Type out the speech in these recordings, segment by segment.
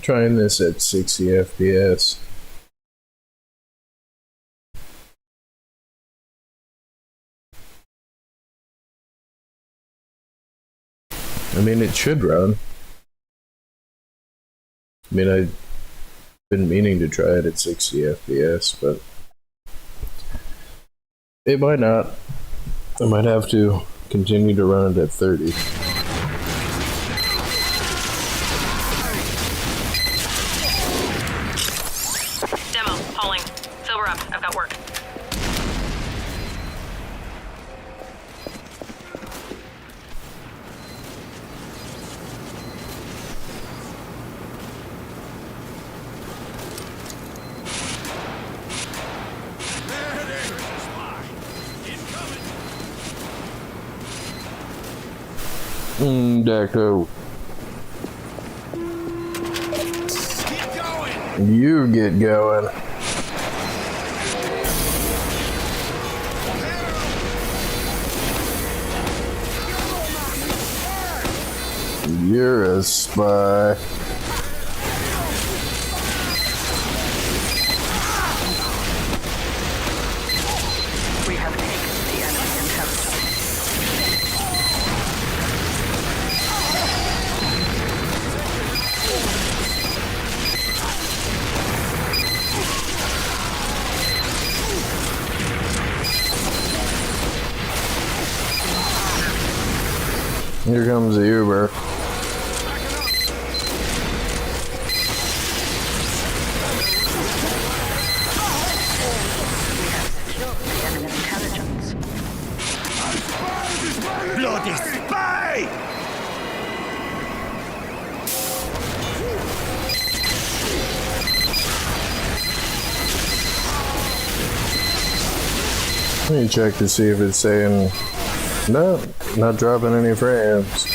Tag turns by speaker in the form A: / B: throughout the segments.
A: Trying this at 60 FPS. I mean, it should run. I mean, I've been meaning to try it at 60 FPS, but it might not. I might have to continue to run it at 30.
B: Demo, hauling. Silver up, I've got work.
A: Deco. You get going. You're a spy.
B: We have taken the enemy intelligence.
A: Here comes the Uber.
B: The enemy intelligence.
C: Bloody spy!
A: Let me check to see if it's saying no, not dropping any frames.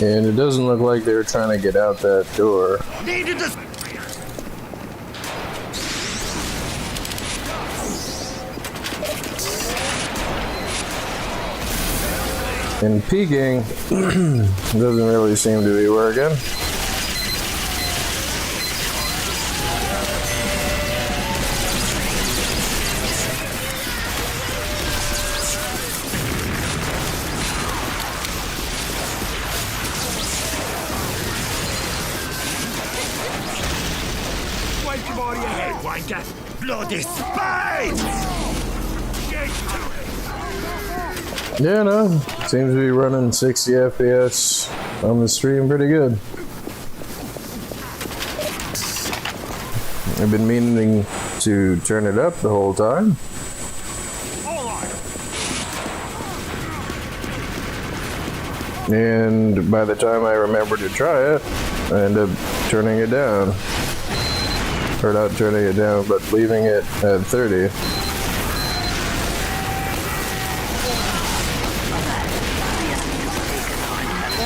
A: And it doesn't look like they're trying to get out that door.
C: Needed this.
A: And peeking doesn't really seem to be working.
C: Wake your body ahead, wanker! Bloody spy! Get to it!
A: Yeah, no, seems to be running 60 FPS on the stream pretty good. I've been meaning to turn it up the whole time. And by the time I remember to try it, I end up turning it down. Or not turning it down, but leaving it at 30.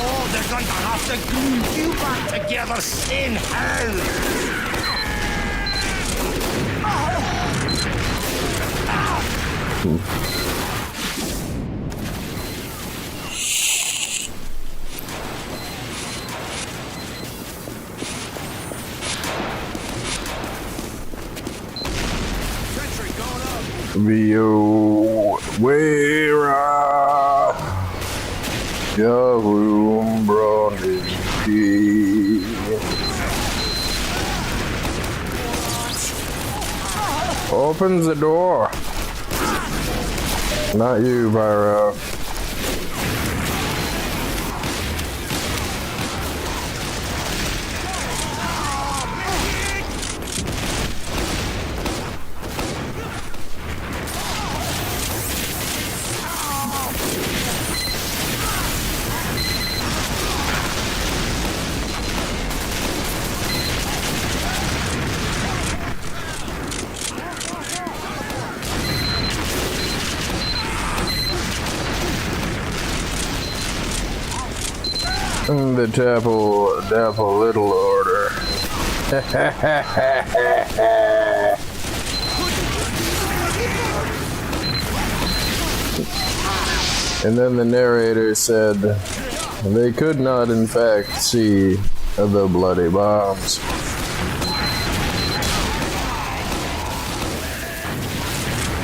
C: Oh, they're going to have to glue you back together in hell!
A: Vio Wera Yahoo Brondigi. Opens the door. Not you, Pyro. The Dapple Little Order. And then the narrator said, they could not in fact see the bloody bombs.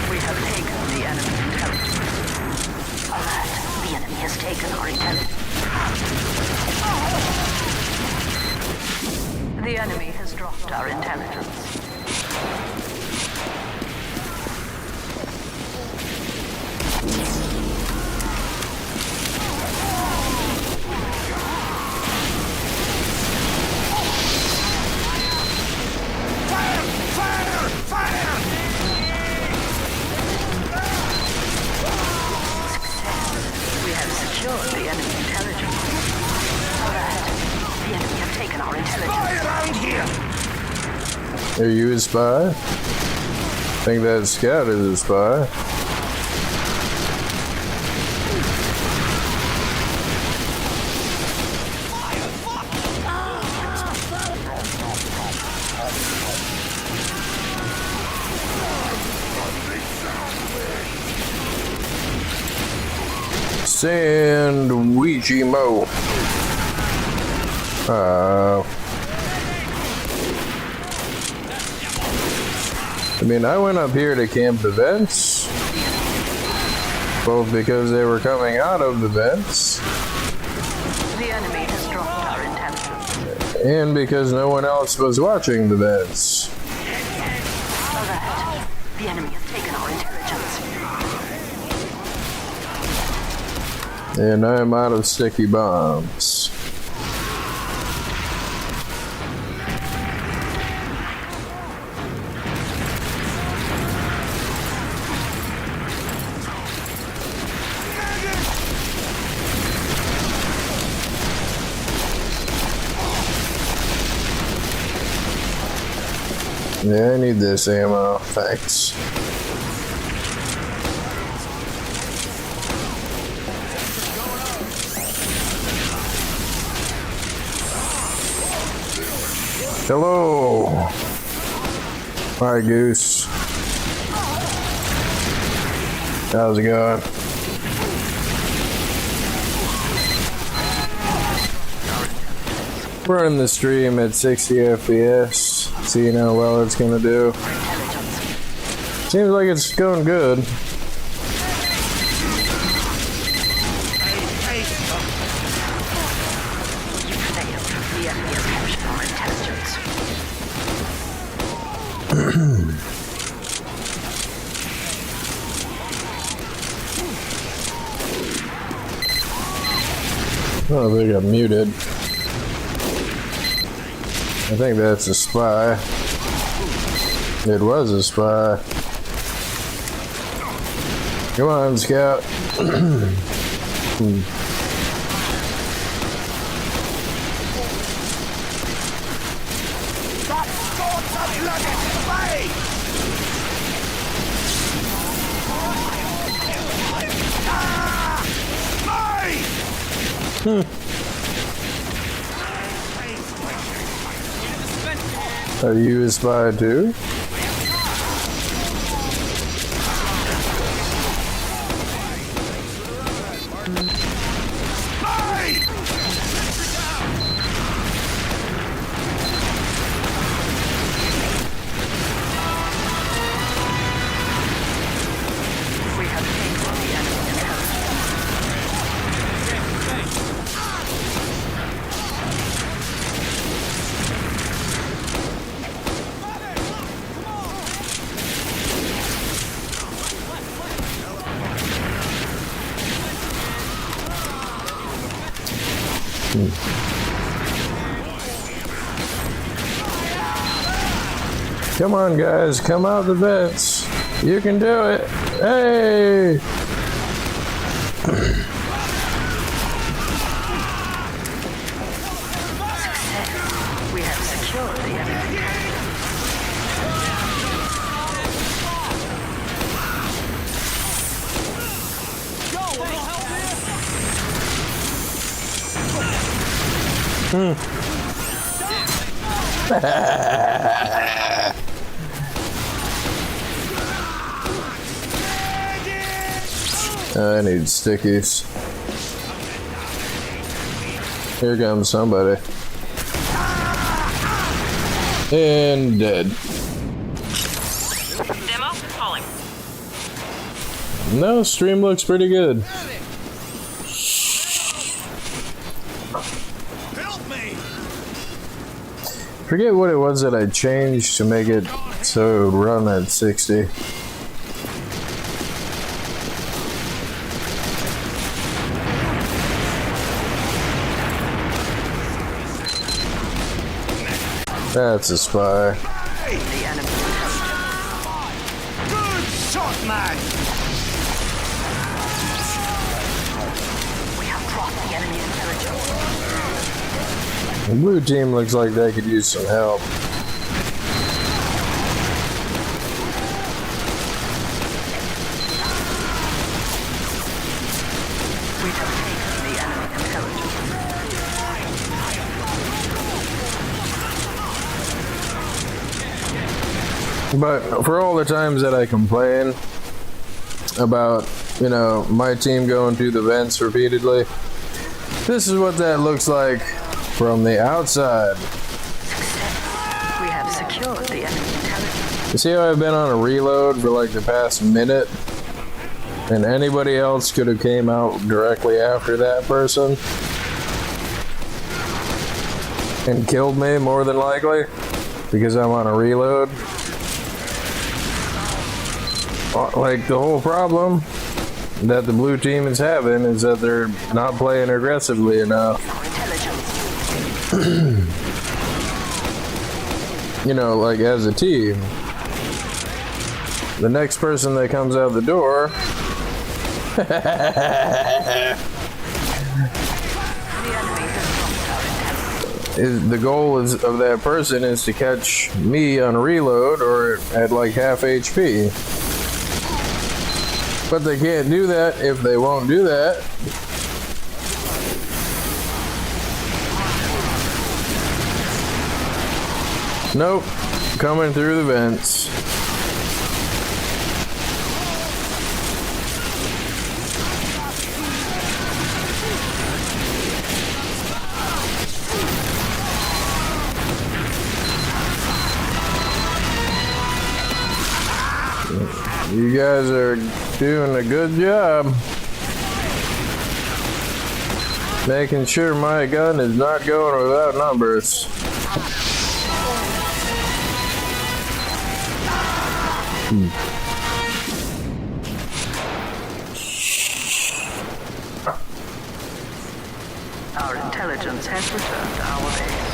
B: We have taken the enemy intelligence. Alert. The enemy has taken our intelligence. The enemy has dropped our intelligence. We have secured the enemy intelligence. Alert. The enemy have taken our intelligence.
C: Around here!
A: Are you a spy? I think that scout is a spy. Sandwichy Mo. I mean, I went up here to camp the vents, both because they were coming out of the vents,
B: The enemy has dropped our intelligence.
A: and because no one else was watching the vents.
B: Alert. The enemy has taken our intelligence.
A: And I'm out of sticky bombs. Yeah, I need this ammo. Thanks. Hello. Hi, Goose. How's it going? Running the stream at 60 FPS, seeing how well it's gonna do. Seems like it's going good.
B: Failed. The enemy has captured our intelligence.
A: Oh, they got muted. I think that's a spy. It was a spy. Come on, Scout.
C: Stop short of bloody spade!
A: Are you a spy too?
B: We have taken the enemy intelligence.
A: Come on, guys, come out the vents. You can do it. Hey!
B: We have secured the enemy intelligence.
A: I need stickies. Here comes somebody. And dead.
B: Demo calling.
A: No, stream looks pretty good.
C: Help me!
A: Forget what it was that I changed to make it so it would run at 60. That's a spy.
B: The enemy
C: Good shot, man!
B: We have dropped the enemy intelligence.
A: The blue team looks like they could use some help.
B: We have taken the enemy intelligence.
A: But for all the times that I complain about, you know, my team going through the vents repeatedly, this is what that looks like from the outside.
B: We have secured the enemy intelligence.
A: You see how I've been on a reload for like the past minute? And anybody else could have came out directly after that person and killed me, more than likely, because I'm on a reload. Like, the whole problem that the blue team is having is that they're not playing aggressively enough. You know, like, as a team. The next person that comes out the door is the goal is of that person is to catch me on reload or at like half HP. But they can't do that if they won't do that. Nope, coming through the vents. You guys are doing a good job making sure my gun is not going without numbers.
B: Our intelligence has returned to our base.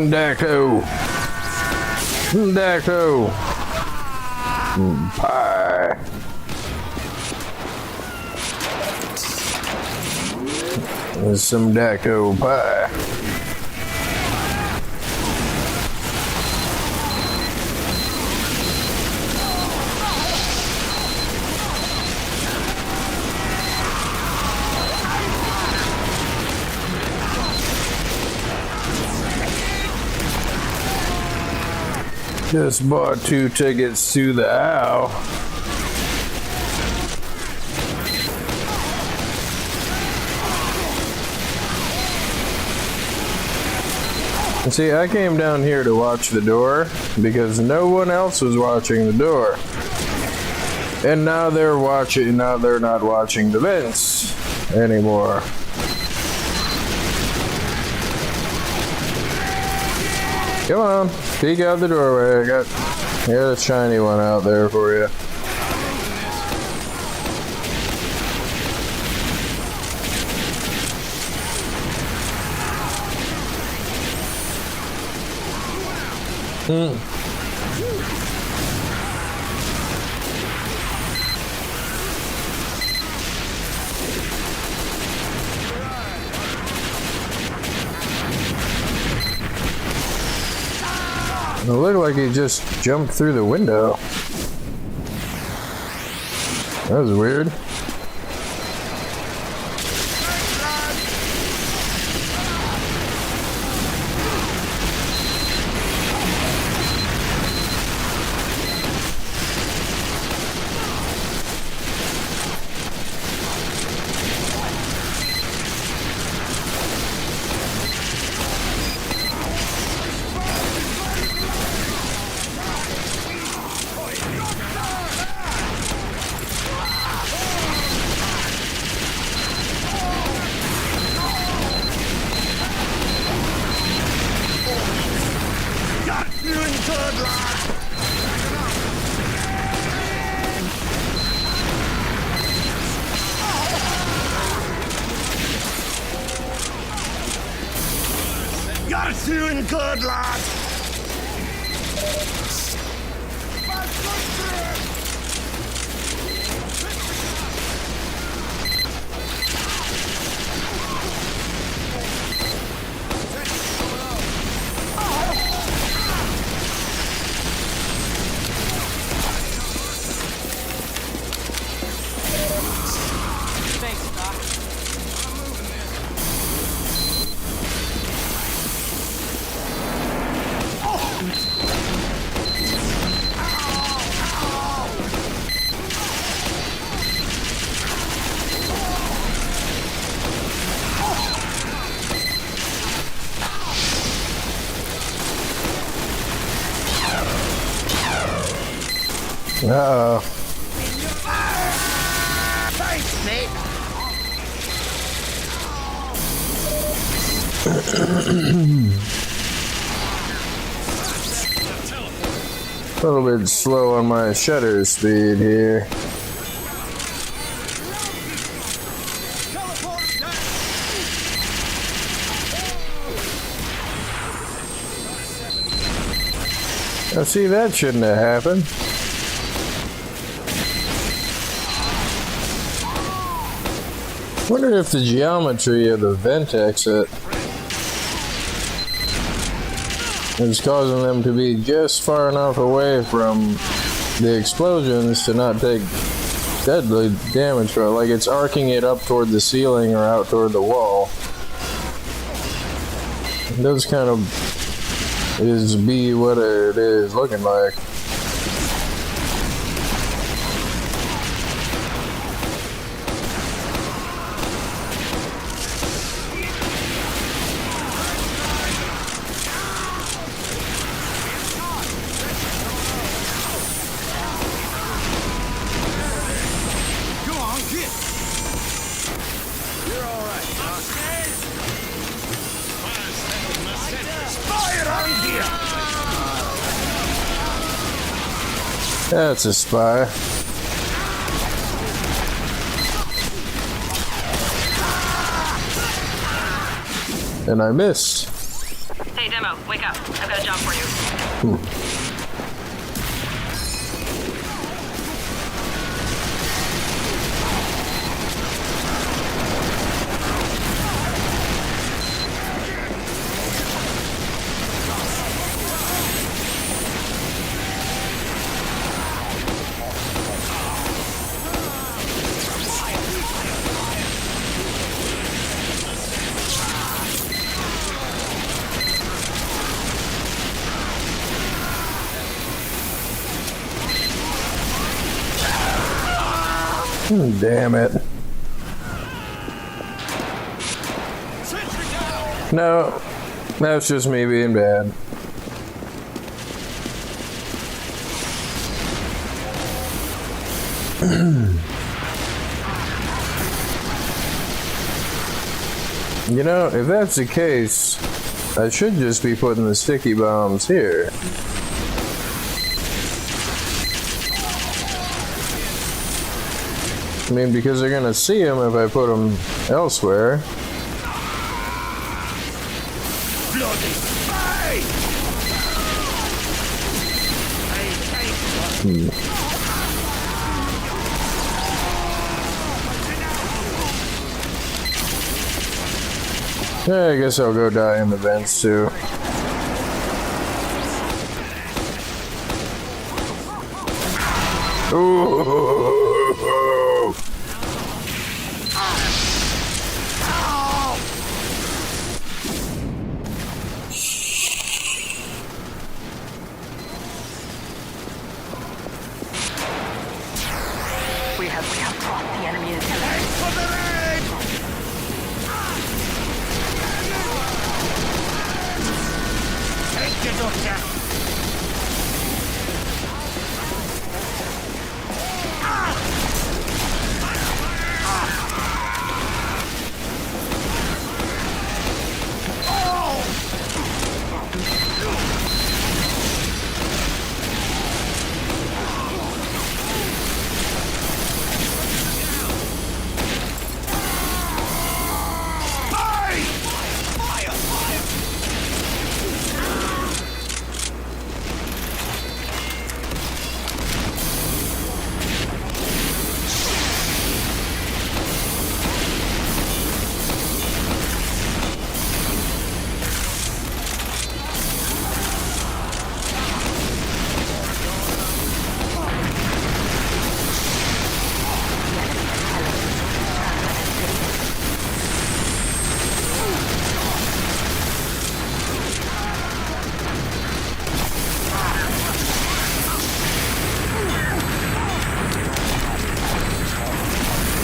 A: Daco. Daco. Pie. There's some Daco pie. Just bought 2 tickets to the Owl. See, I came down here to watch the door because no one else was watching the door. And now they're not watching the vents anymore. Come on, peek out the doorway. Here's a shiny one out there for you. It looked like he just jumped through the window. That was weird.
C: You're doing good, lad!
A: Uh-oh.
C: Thanks, mate!
A: A little bit slow on my shutter speed here. Now see, that shouldn't have happened. Wonder if the geometry of the vent exit is causing them to be just far enough away from the explosions to not take deadly damage from it. Like it's arcing it up toward the ceiling or out toward the wall. It does kind of be what it is looking like. That's a spy. And I missed.
B: Hey, Demo, wake up. I've got a job for you.
A: Damn it. No, that's just me being bad. You know, if that's the case, I should just be putting the sticky bombs here. I mean, because they're gonna see them if I put them elsewhere.
C: Bloody spy!
A: Yeah, I guess I'll go die in the vents too. Ooh.
B: We have brought the enemy intelligence.
C: For the raid! Take it, Doctor!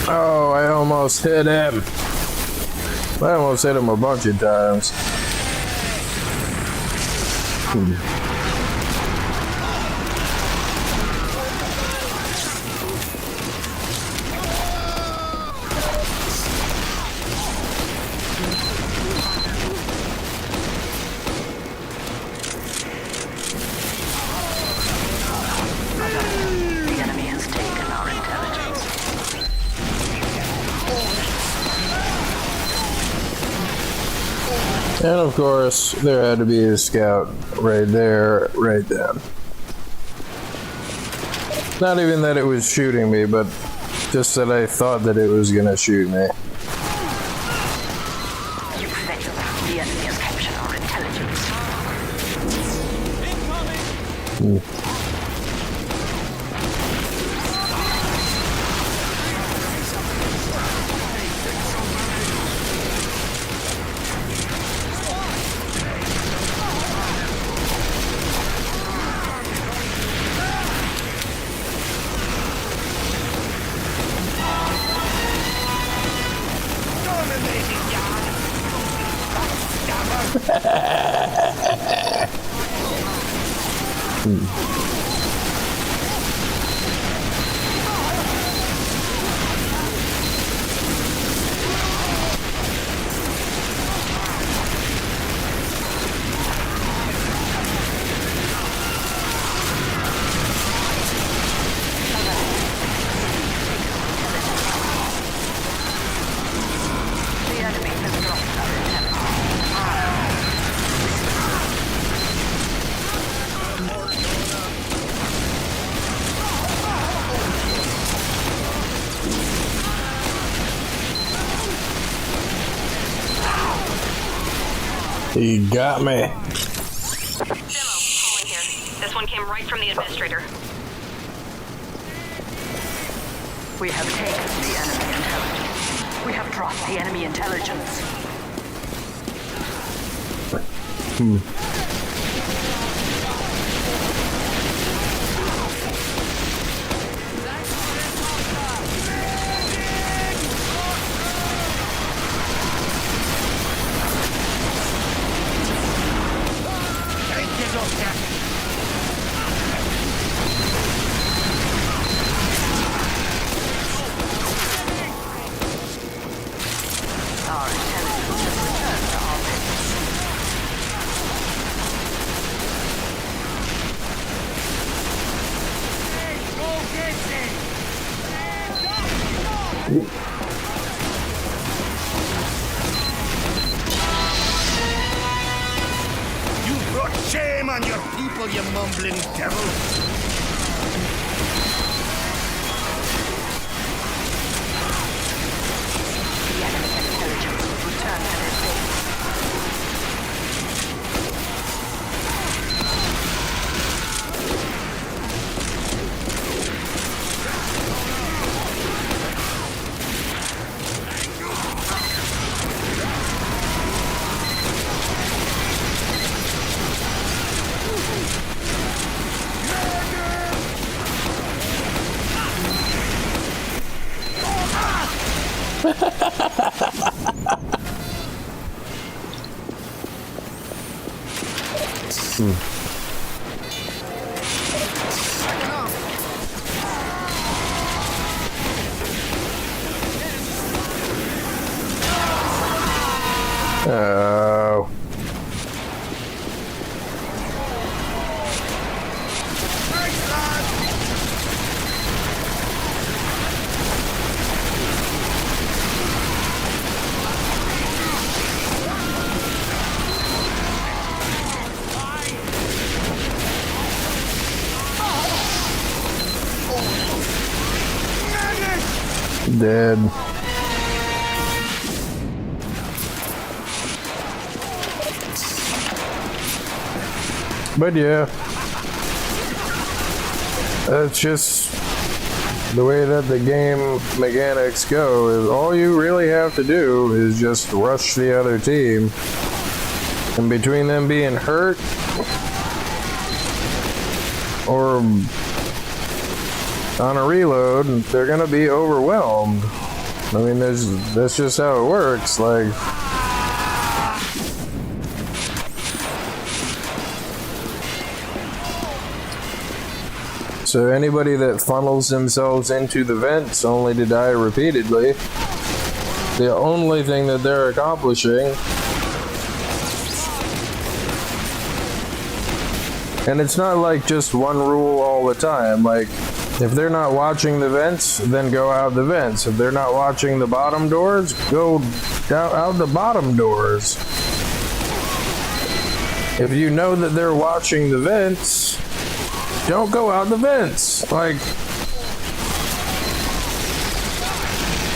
A: Oh, I almost hit him. I almost hit him a bunch of times.
B: The enemy has taken our intelligence.
A: And of course, there had to be a scout right there, right then. Not even that it was shooting me, but just that I thought that it was gonna shoot me.
B: You failed. The enemy has captured our intelligence.
C: Dominating yard!
B: The enemy has dropped our intelligence.
A: He got me.
D: Demo, calling here. This one came right from the administrator.
B: We have taken the enemy intelligence. We have dropped the enemy intelligence.
C: Take it, Doctor!
B: Our intelligence has returned to our base.
C: You brought shame on your people, you mumbling devil!
B: The enemy intelligence will return to their base.
A: Oh. Dead. But yeah, that's just the way that the game mechanics go. Is all you really have to do is just rush the other team, and between them being hurt or on a reload, they're gonna be overwhelmed. I mean, that's just how it works. Like, so anybody that funnels themselves into the vents only to die repeatedly, the only thing that they're accomplishing, and it's not like just one rule all the time. Like, if they're not watching the vents, then go out the vents. If they're not watching the bottom doors, go out the bottom doors. If you know that they're watching the vents, don't go out the vents. Like,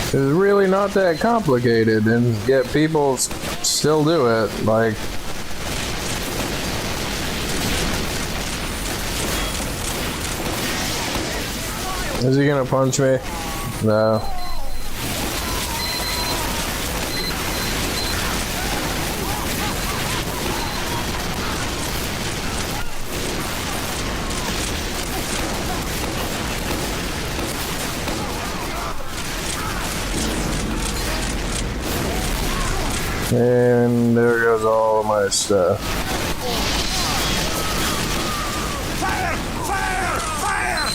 A: it's really not that complicated, and yet people still do it. Like, is he gonna punch me? No. And there goes all of my stuff.
C: Fire! Fire! Fire!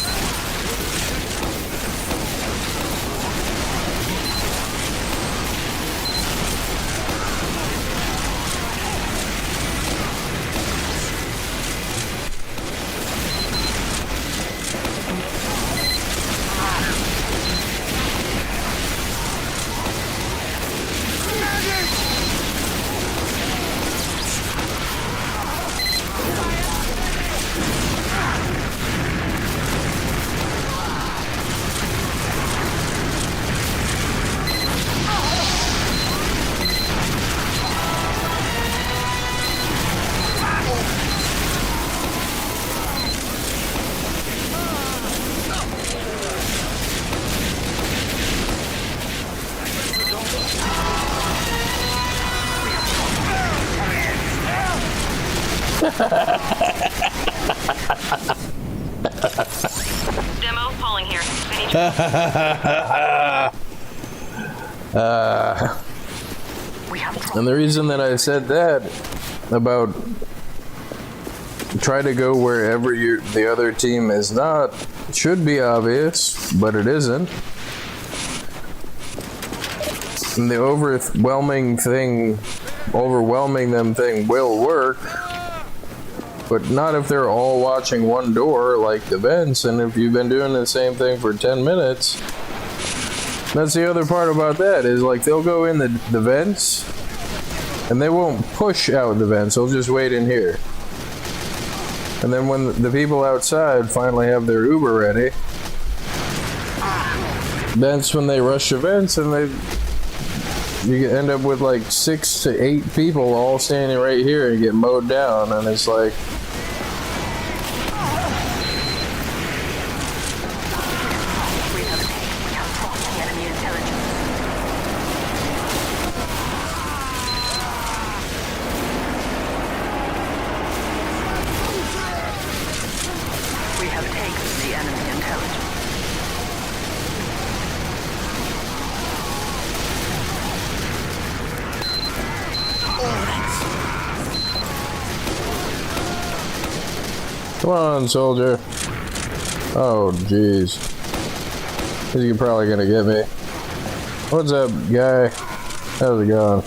D: Demo, Pauling here. I need
A: And the reason that I said that about try to go wherever the other team is not should be obvious, but it isn't. And the overwhelming them thing will work, but not if they're all watching one door like the vents, and if you've been doing the same thing for 10 minutes. That's the other part about that, is like they'll go in the vents, and they won't push out the vents, they'll just wait in here. And then when the people outside finally have their Uber ready, that's when they rush the vents, and you end up with like 6 to 8 people all standing right here and get mowed down, and it's like,
B: We have false enemy intelligence. We have taken the enemy intelligence.
A: Come on, soldier. Oh, jeez. He's probably gonna get me. What's up, guy? How's it going?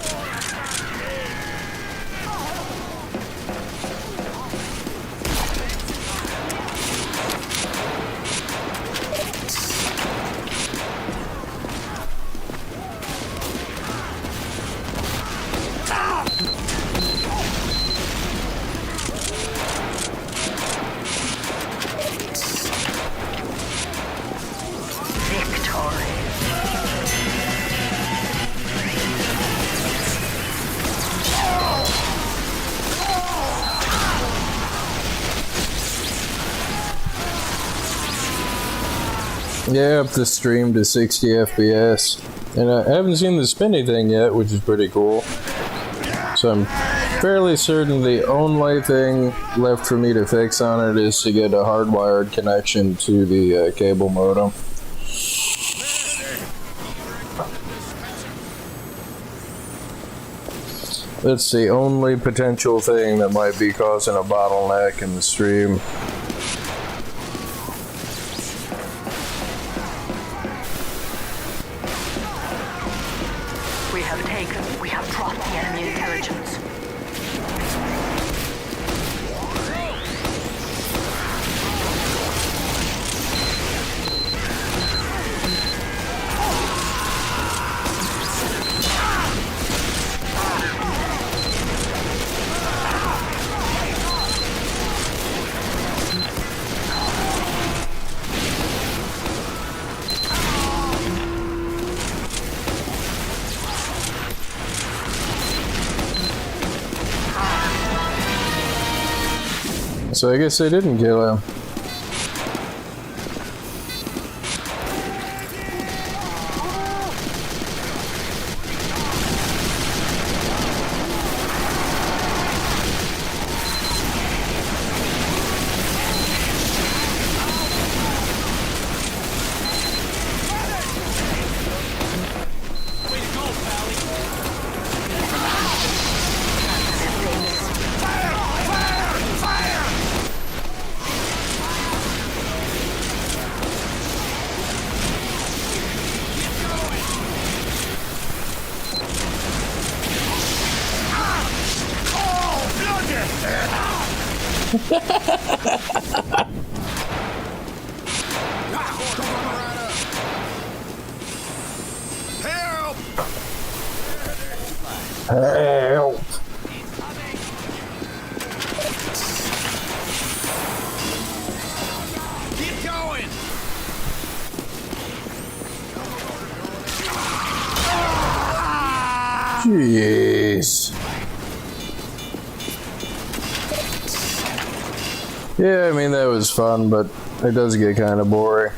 A: Yeah, up the stream to 60 FPS. And I haven't seen the spinny thing yet, which is pretty cool. So I'm fairly certain the only thing left for me to fix on it is to get a hardwired connection to the cable modem. That's the only potential thing that might be causing a bottleneck in the stream.
B: We have dropped the enemy intelligence.
A: So I guess they didn't kill him.
C: Help!
A: Help!
C: Keep going!
A: Jeez. Yeah, I mean, that was fun, but it does get kind of boring.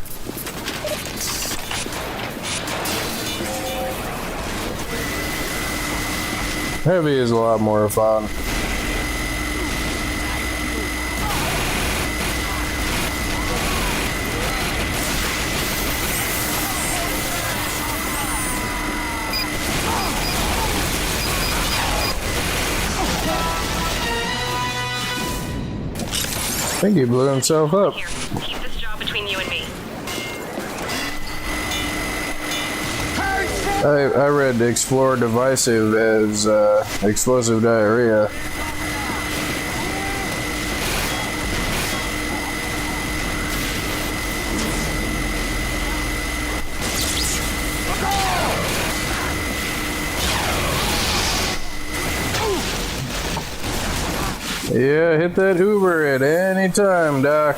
A: Heavy is a lot more fun. I think he blew himself up.
D: Here, keep this job between you and me.
A: I read explore divisive as explosive diarrhea. Yeah, hit that Uber at any time, Doc.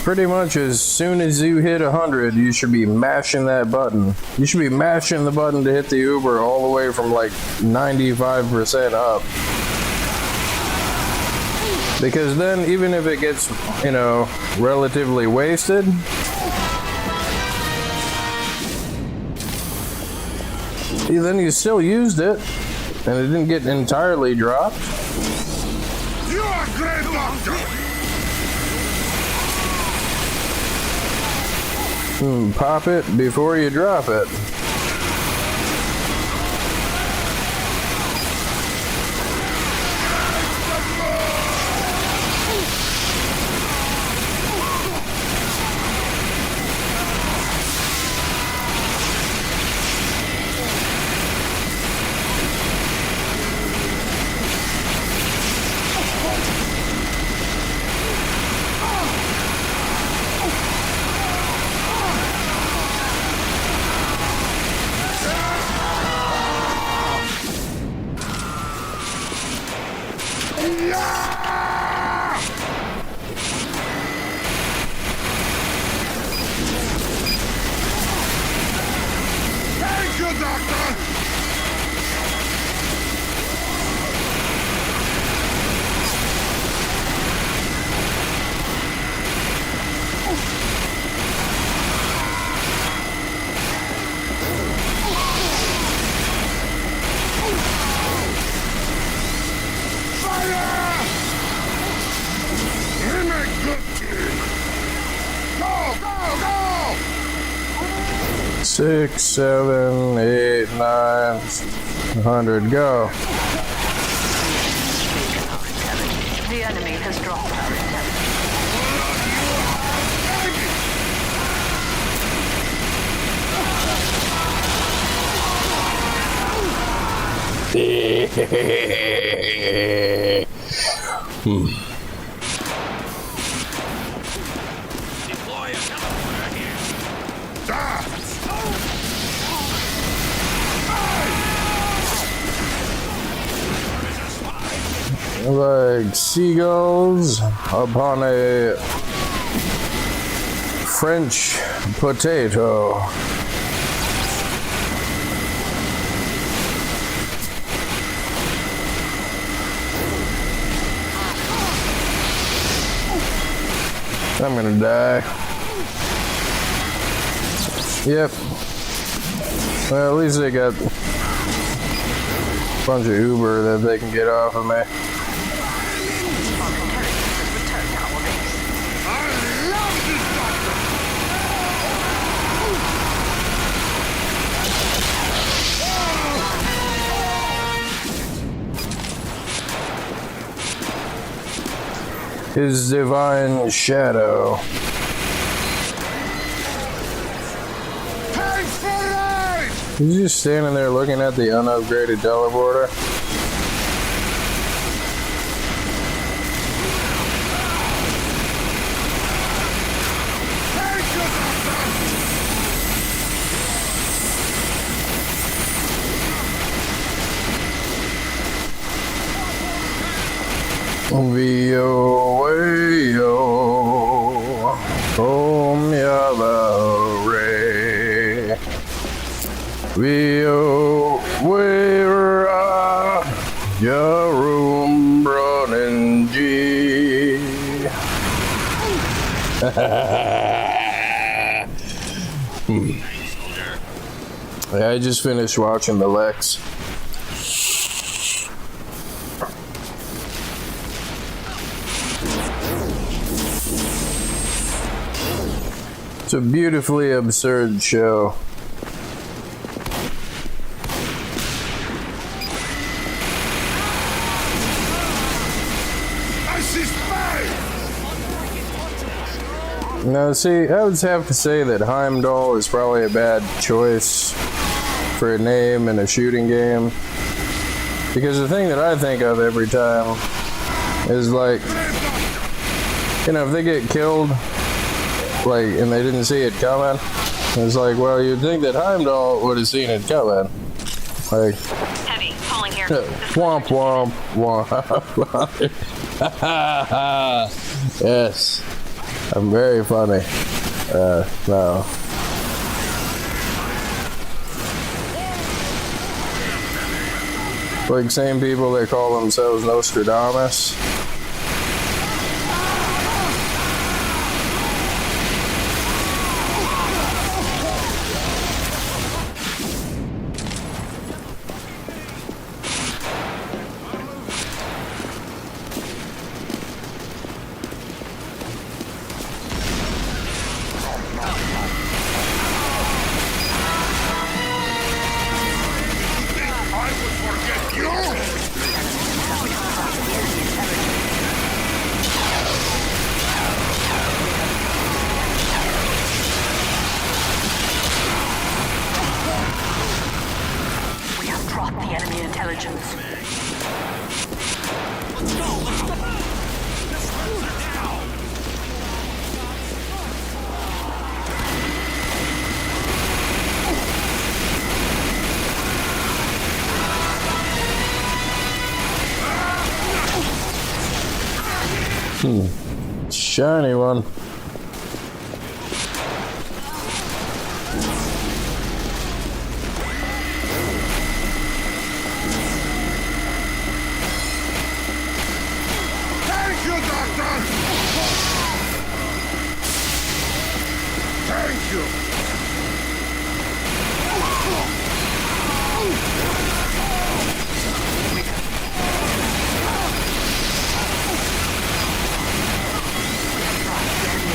A: Pretty much as soon as you hit 100, you should be mashing that button. You should be mashing the button to hit the Uber all the way from like 95% up. Because then, even if it gets, you know, relatively wasted, then you still used it, and it didn't get entirely dropped.
C: You are a great doctor!
A: Pop it before you drop it. 6, 7, 8, 9, 100, go.
B: The enemy has dropped our intelligence.
C: Deploy a teleporter here. Ah!
A: Like seagulls upon a French potato. I'm gonna die. Yep. Well, at least they got a bunch of Uber that they can get off of me. His divine shadow. He's just standing there looking at the unupgraded teleporter. V-O-A-O, Om Yahweh, V-O-A-Ra, Yarum Bronin G. I just finished watching the Lex. It's a beautifully absurd show.
C: I see spy!
A: Now, see, I would have to say that Heimdall is probably a bad choice for a name in a shooting game. Because the thing that I think of every time is like, you know, if they get killed, like, and they didn't see it coming, it's like, well, you'd think that Heimdall would have seen it coming. Like,
D: Heavy, calling here.
A: womp womp womp. Yes, I'm very funny. No. Like same people that call themselves Nostradamus.
C: I would forget you!
B: We have dropped the enemy intelligence.
A: Shiny one.
C: Thank you, Doctor! Thank you!
B: The enemy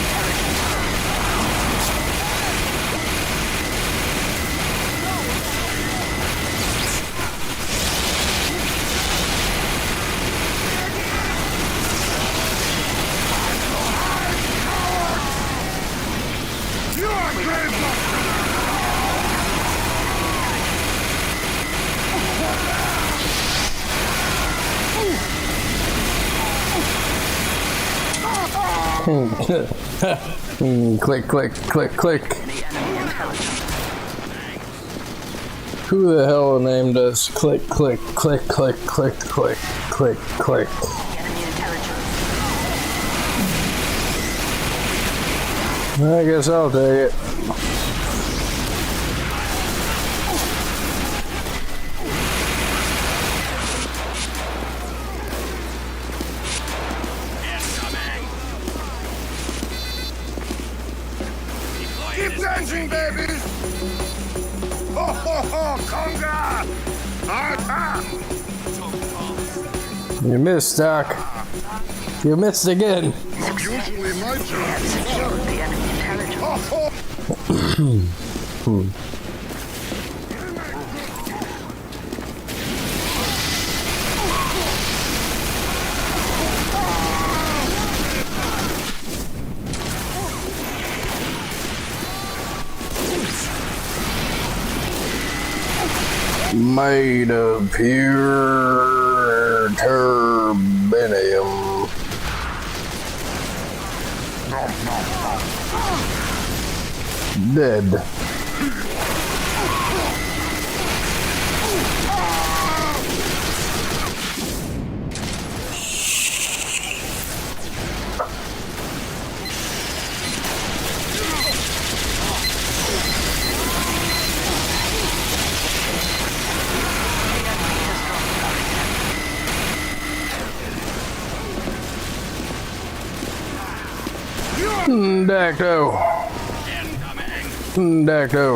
A: Click, click, click, click.
B: The enemy intelligence.
A: Who the hell named us click, click, click, click, click, click, click, click?
B: The enemy intelligence.
A: I guess I'll take it.
C: Keep dancing, babies! Ho, ho, ho, conga! Ah,
A: You missed, Doc. You missed again.
C: usually my turn.
B: Secured the enemy intelligence.
C: Ho, ho!
A: Made of pure turbinium. Dead. Dacto. Dacto.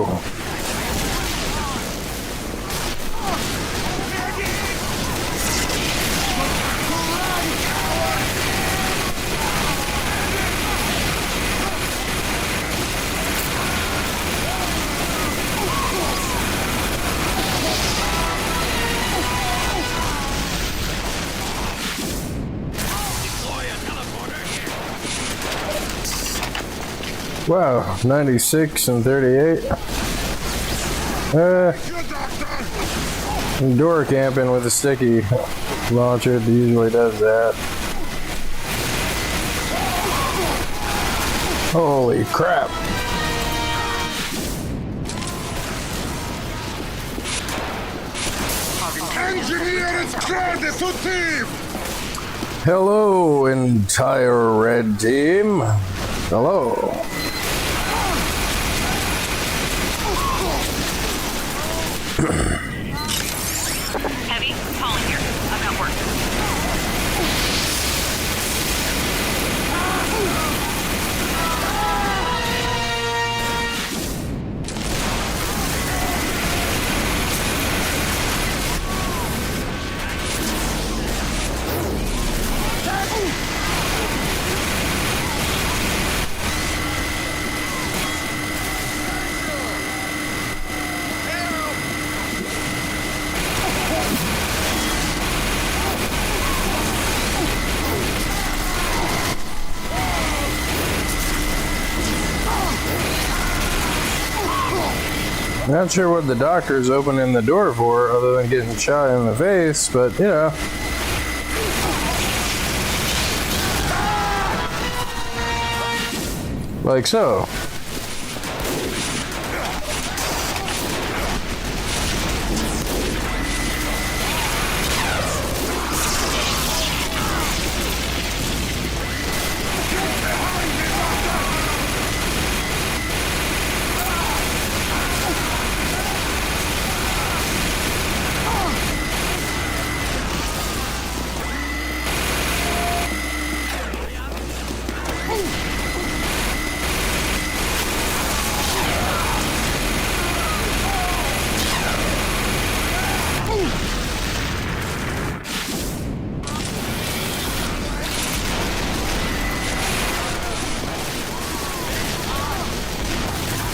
A: Wow, 96 and 38. Door camping with a sticky launcher usually does that. Holy crap.
C: Engineer is grande tutti!
A: Hello, entire red team. Hello.
D: Heavy, Colin here. I've got work.
A: Not sure what the doctor's opening the door for other than getting shot in the face, but you know. Like so.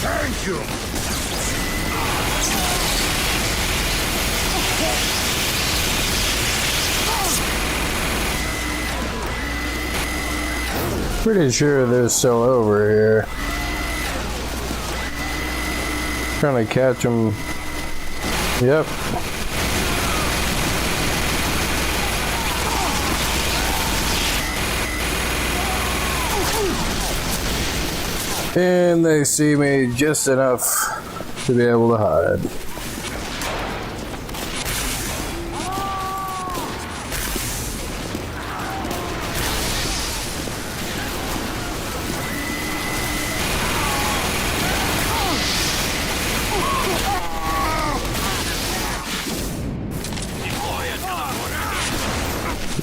C: Thank you!
A: Pretty sure they're still over here. Trying to catch them. Yep. And they see me just enough to be able to hide.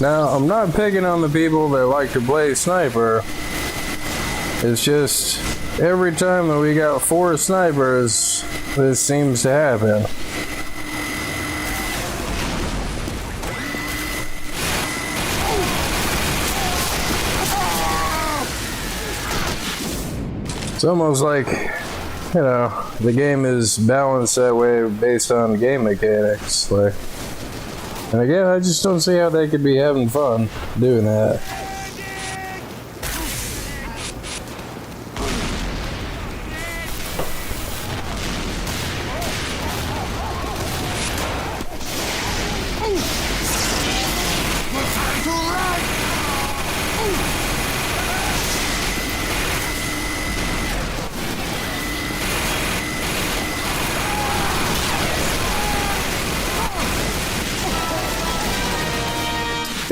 A: Now, I'm not picking on the people that like to play sniper. It's just every time that we got 4 snipers, this seems to happen. It's almost like, you know, the game is balanced that way based on game mechanics. Like, and again, I just don't see how they could be having fun doing that.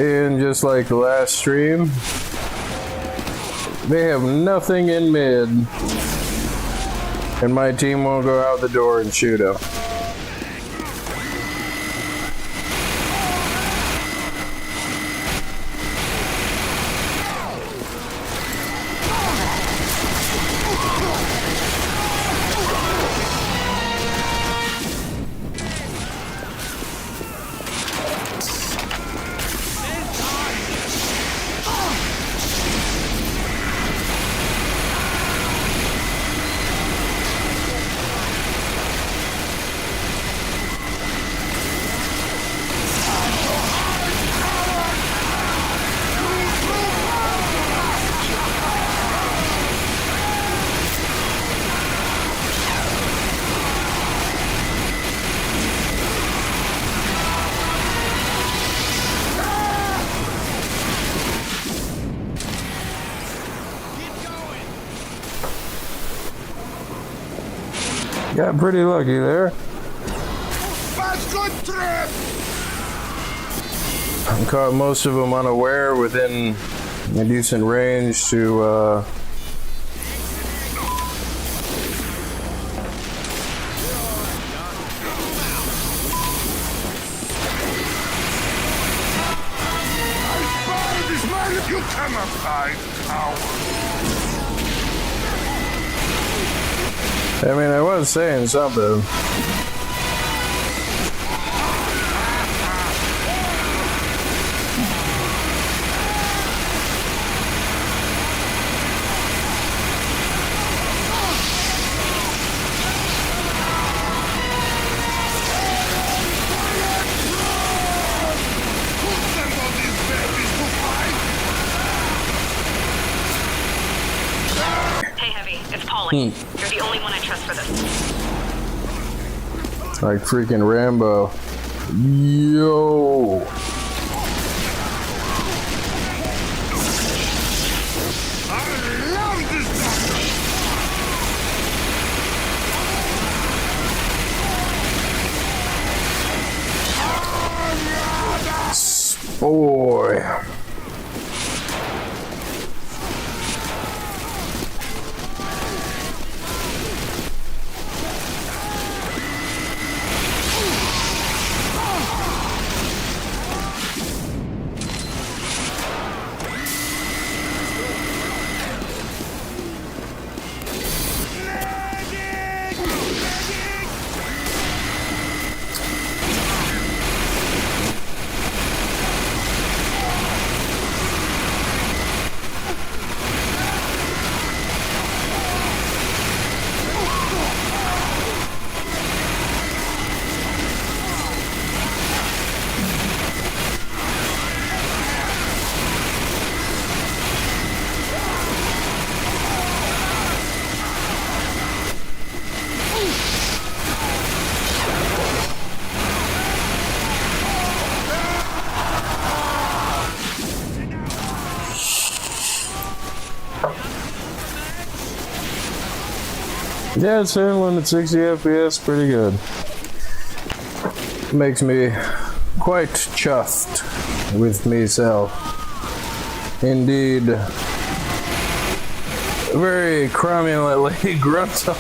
A: And just like the last stream, they have nothing in mid, and my team won't go out the door and shoot them. Got pretty lucky there. I caught most of them unaware within a decent range to
C: You cannot hide, coward.
A: I mean, I was saying something.
D: Hey, Heavy, it's Pauline. You're the only one I trust for this.
A: Like freaking Rambo. Yo.
C: I love this doctor.
A: Boy. Yeah, it's handling at 60 FPS pretty good. Makes me quite chuffed with myself. Indeed. Very cromulently gruntal.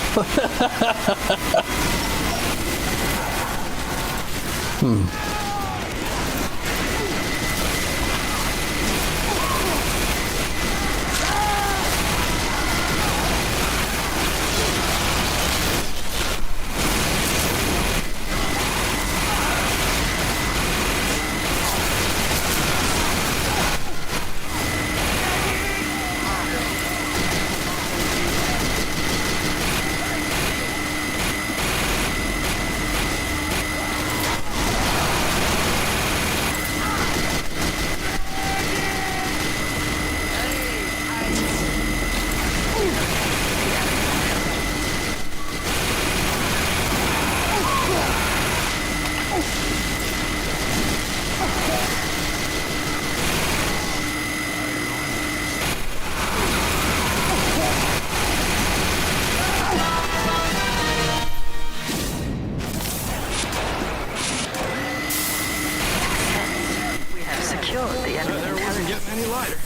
B: We have secured the enemy intelligence.
C: Getting any lighter.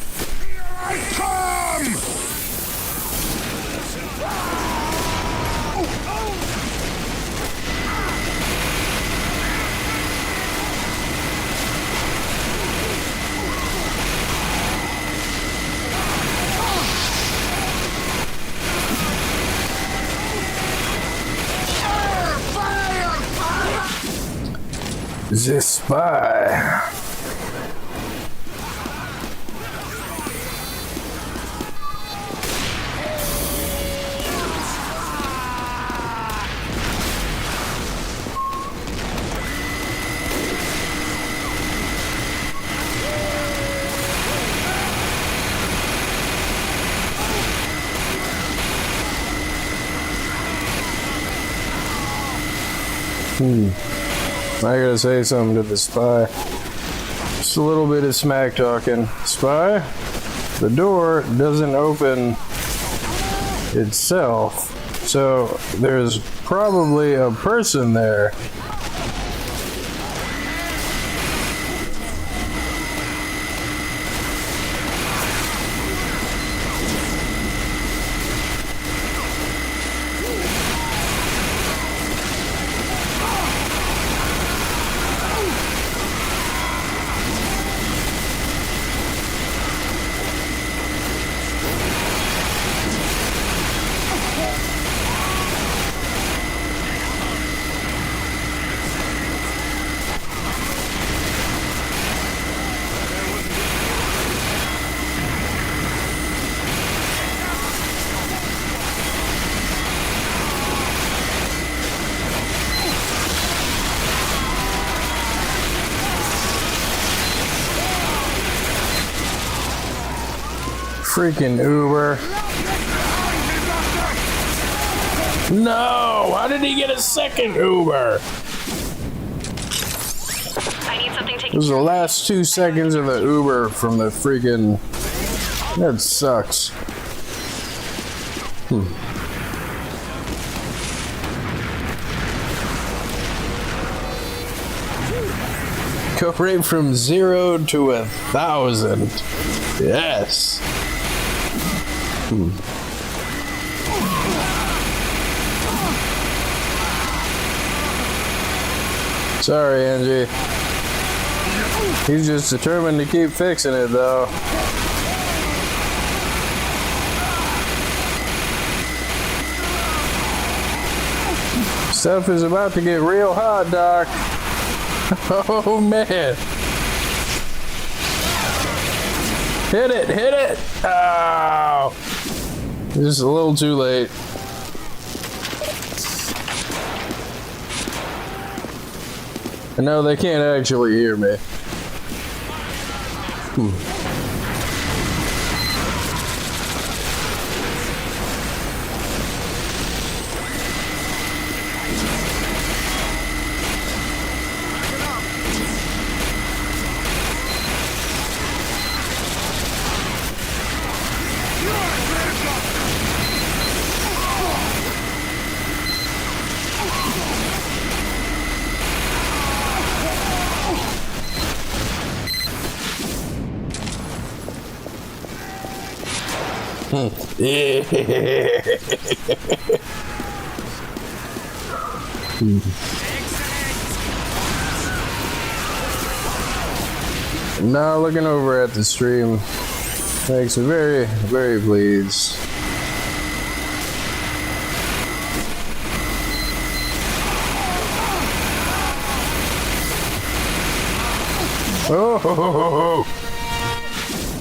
C: I come!
A: The spy. I gotta say something to the spy. Just a little bit of smack talking. Spy, the door doesn't open itself, so there's probably a person there. Freaking Uber. No! How did he get a second Uber?
D: I need something
A: This
D: taken
A: was the
D: care of.
A: last 2 seconds of the Uber from the freaking... That sucks. Go right from 0 to 1,000. Yes. Sorry, Angie. He's just determined to keep fixing it, though. Stuff is about to get real hot, Doc. Oh, man. Hit it, hit it. Oh. Just a little too late. And no, they can't actually hear me. Now looking over at the stream makes me very, very pleased. Oh,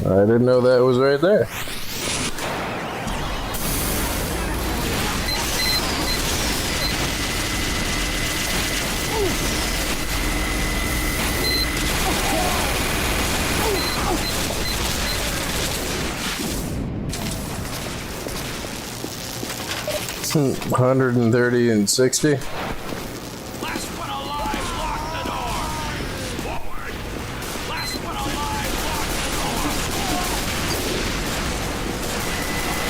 A: I didn't know that was right there. Hmm, 130 and 60.
C: Last one alive, lock the door! Forward! Last one alive, lock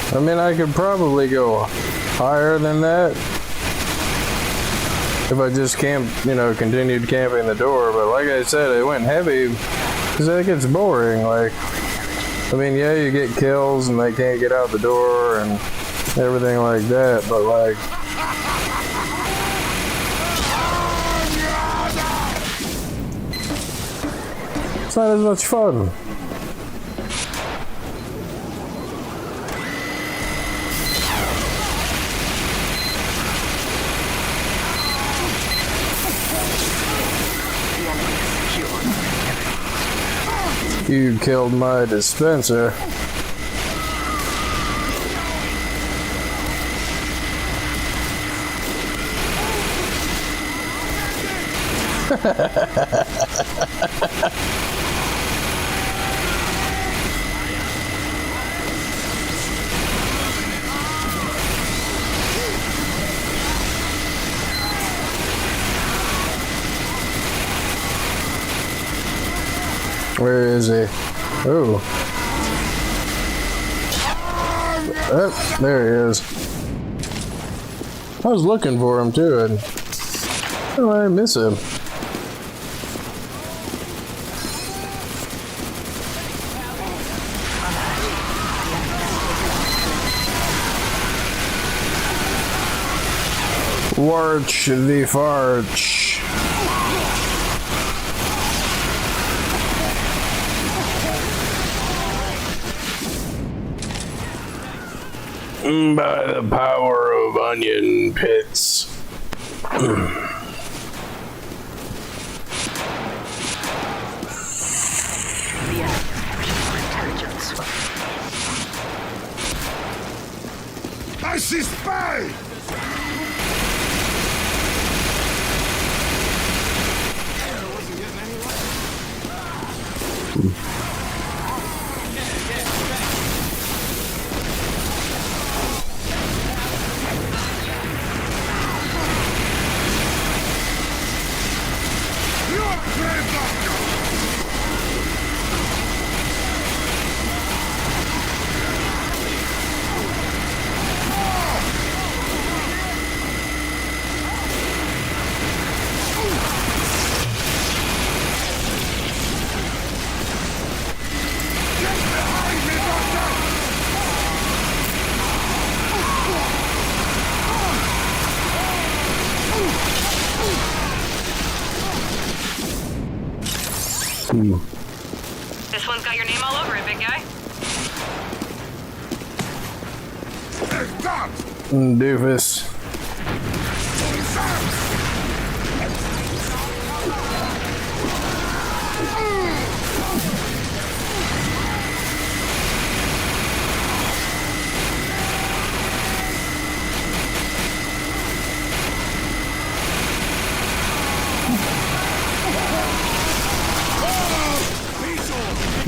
C: the door!
A: I mean, I could probably go higher than that if I just continued camping the door. But like I said, it went heavy because it gets boring. Like, I mean, yeah, you get kills and they can't get out the door and everything like that, but like, it's not as much fun. You killed my dispenser. Where is he? Oh. Oh, there he is. I was looking for him too, and oh, I miss him. Warch the Farch. By the power of onion pits.
C: I see spy!
D: This one's got your name all over it, big guy.
A: Doofus.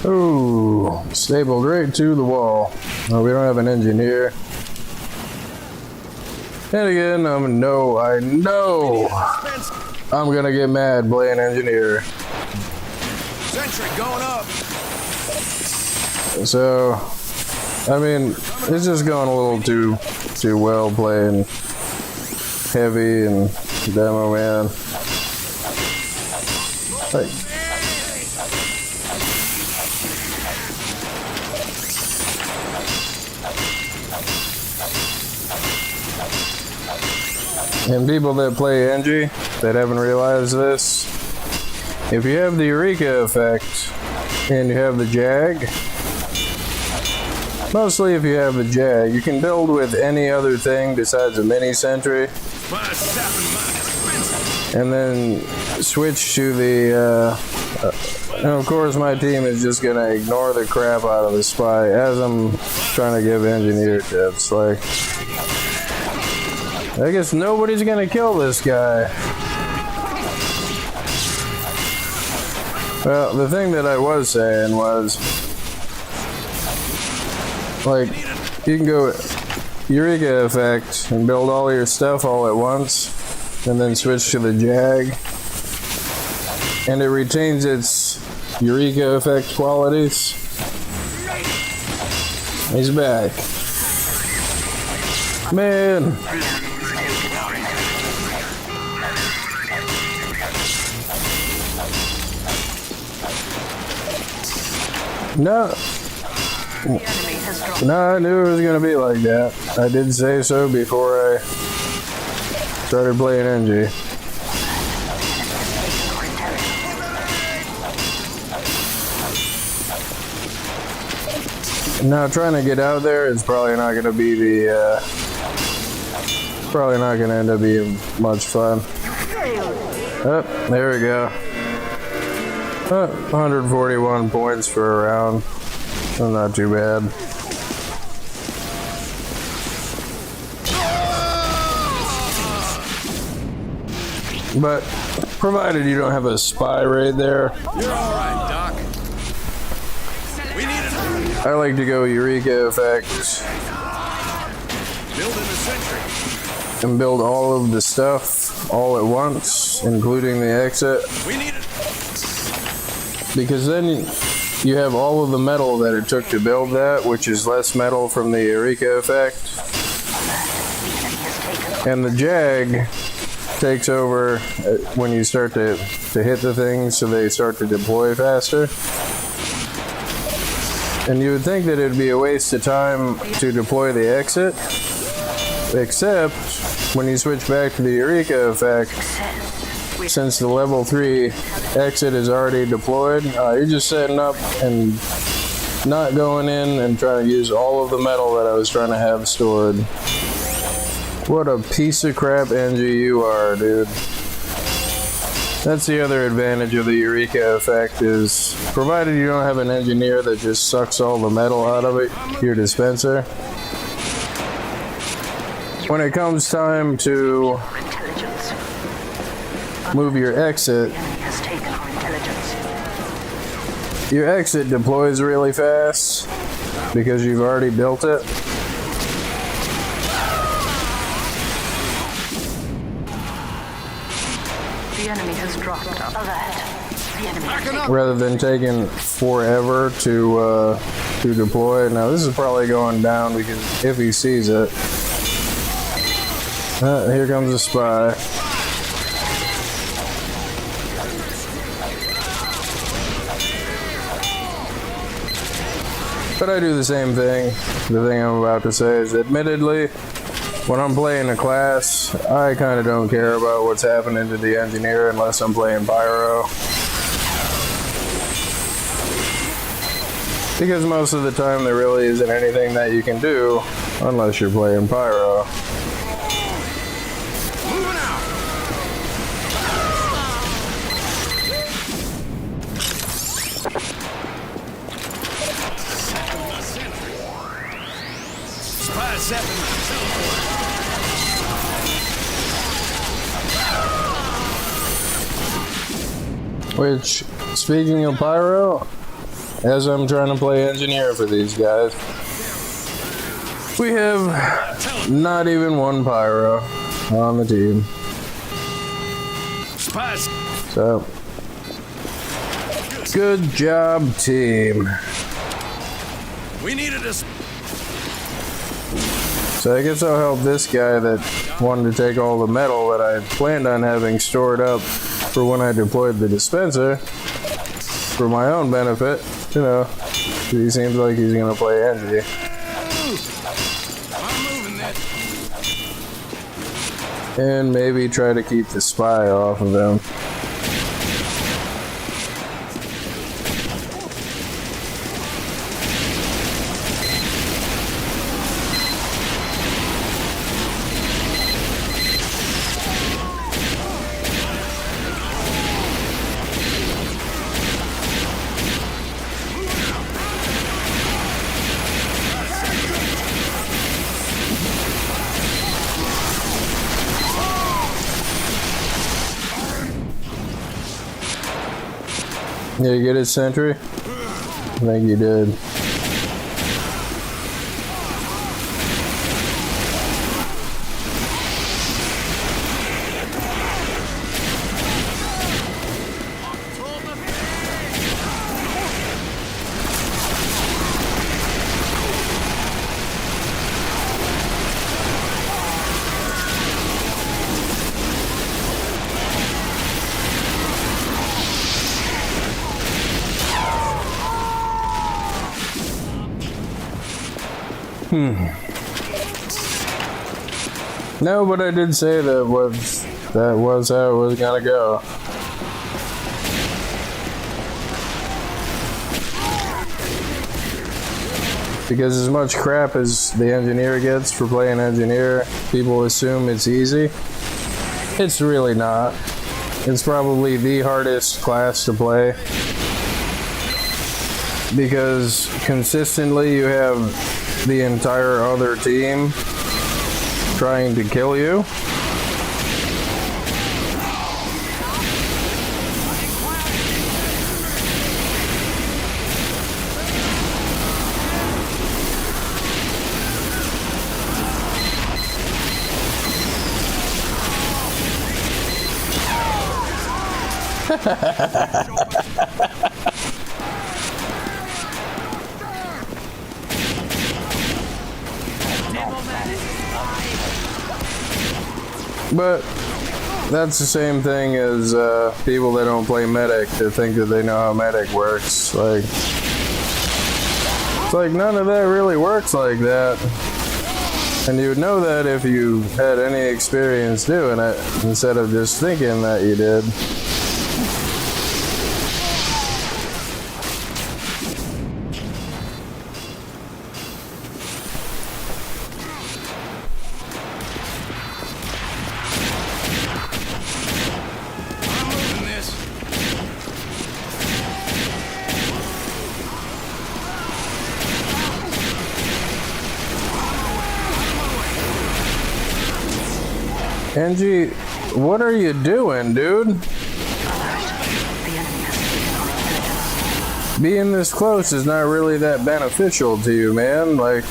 A: Ooh, stapled right to the wall. Oh, we don't have an engineer. And again, I know I'm gonna get mad playing engineer.
C: Sentry going up.
A: So, I mean, it's just going a little too well playing heavy and demo man. Like, And people that play Engie that haven't realized this, if you have the Eureka effect and you have the Jag, mostly if you have the Jag, you can build with any other thing besides a mini sentry, and then switch to the, and of course my team is just gonna ignore the crap out of the spy as I'm trying to give engineer tips. Like, I guess nobody's gonna kill this guy. Well, the thing that I was saying was, like, you can go Eureka effect and build all your stuff all at once, and then switch to the Jag, and it retains its Eureka effect qualities. He's back. Man. No. No, I knew it was going to be like that. I did say so before I started playing Engie. Now trying to get out there is probably not going to be the, probably not going to end up being much fun. Oh, there we go. 141 points for a round. So not too bad. But provided you don't have a spy raid there.
C: You're all right, Doc. We need it.
A: I like to go Eureka effect
C: Building a sentry.
A: and build all of the stuff all at once, including the exit.
C: We need it.
A: Because then you have all of the metal that it took to build that, which is less metal from the Eureka effect. And the Jag takes over when you start to hit the things, so they start to deploy faster. And you would think that it'd be a waste of time to deploy the exit, except when you switch back to the Eureka effect, since the level 3 exit is already deployed, you're just setting up and not going in and trying to use all of the metal that I was trying to have stored. What a piece of crap Engie you are, dude. That's the other advantage of the Eureka effect is, provided you don't have an engineer that just sucks all the metal out of it, your dispenser. When it comes time to move your exit, your exit deploys really fast because you've already built it.
B: The enemy has dropped. Alert. The enemy has taken.
A: Rather than taking forever to deploy. Now this is probably going down because if he sees it. Here comes the spy. But I do the same thing. The thing I'm about to say is, admittedly, when I'm playing a class, I kind of don't care about what's happening to the engineer unless I'm playing Pyro. Because most of the time there really isn't anything that you can do unless you're playing Pyro.
C: Moving out. Spy 7 teleport.
A: Which, speaking of Pyro, as I'm trying to play engineer for these guys, we have not even one Pyro on the team.
C: Spies.
A: So, good job, team.
C: We needed a.
A: So I guess I'll help this guy that wanted to take all the metal that I planned on having stored up for when I deployed the dispenser for my own benefit. You know, he seems like he's gonna play Engie.
C: I'm moving that.
A: And maybe try to keep the spy off of him. Did you get his sentry? I think you did. No, but I did say that was how it was gonna go. Because as much crap as the engineer gets for playing engineer, people assume it's easy. It's really not. It's probably the hardest class to play. Because consistently you have the entire other team trying to kill you. But that's the same thing as people that don't play medic that think that they know how medic works. Like, it's like none of that really works like that. And you would know that if you had any experience doing it instead of just thinking that you did. Angie, what are you doing, dude?
B: The enemy has taken on intelligence.
A: Being this close is not really that beneficial to you, man. Like,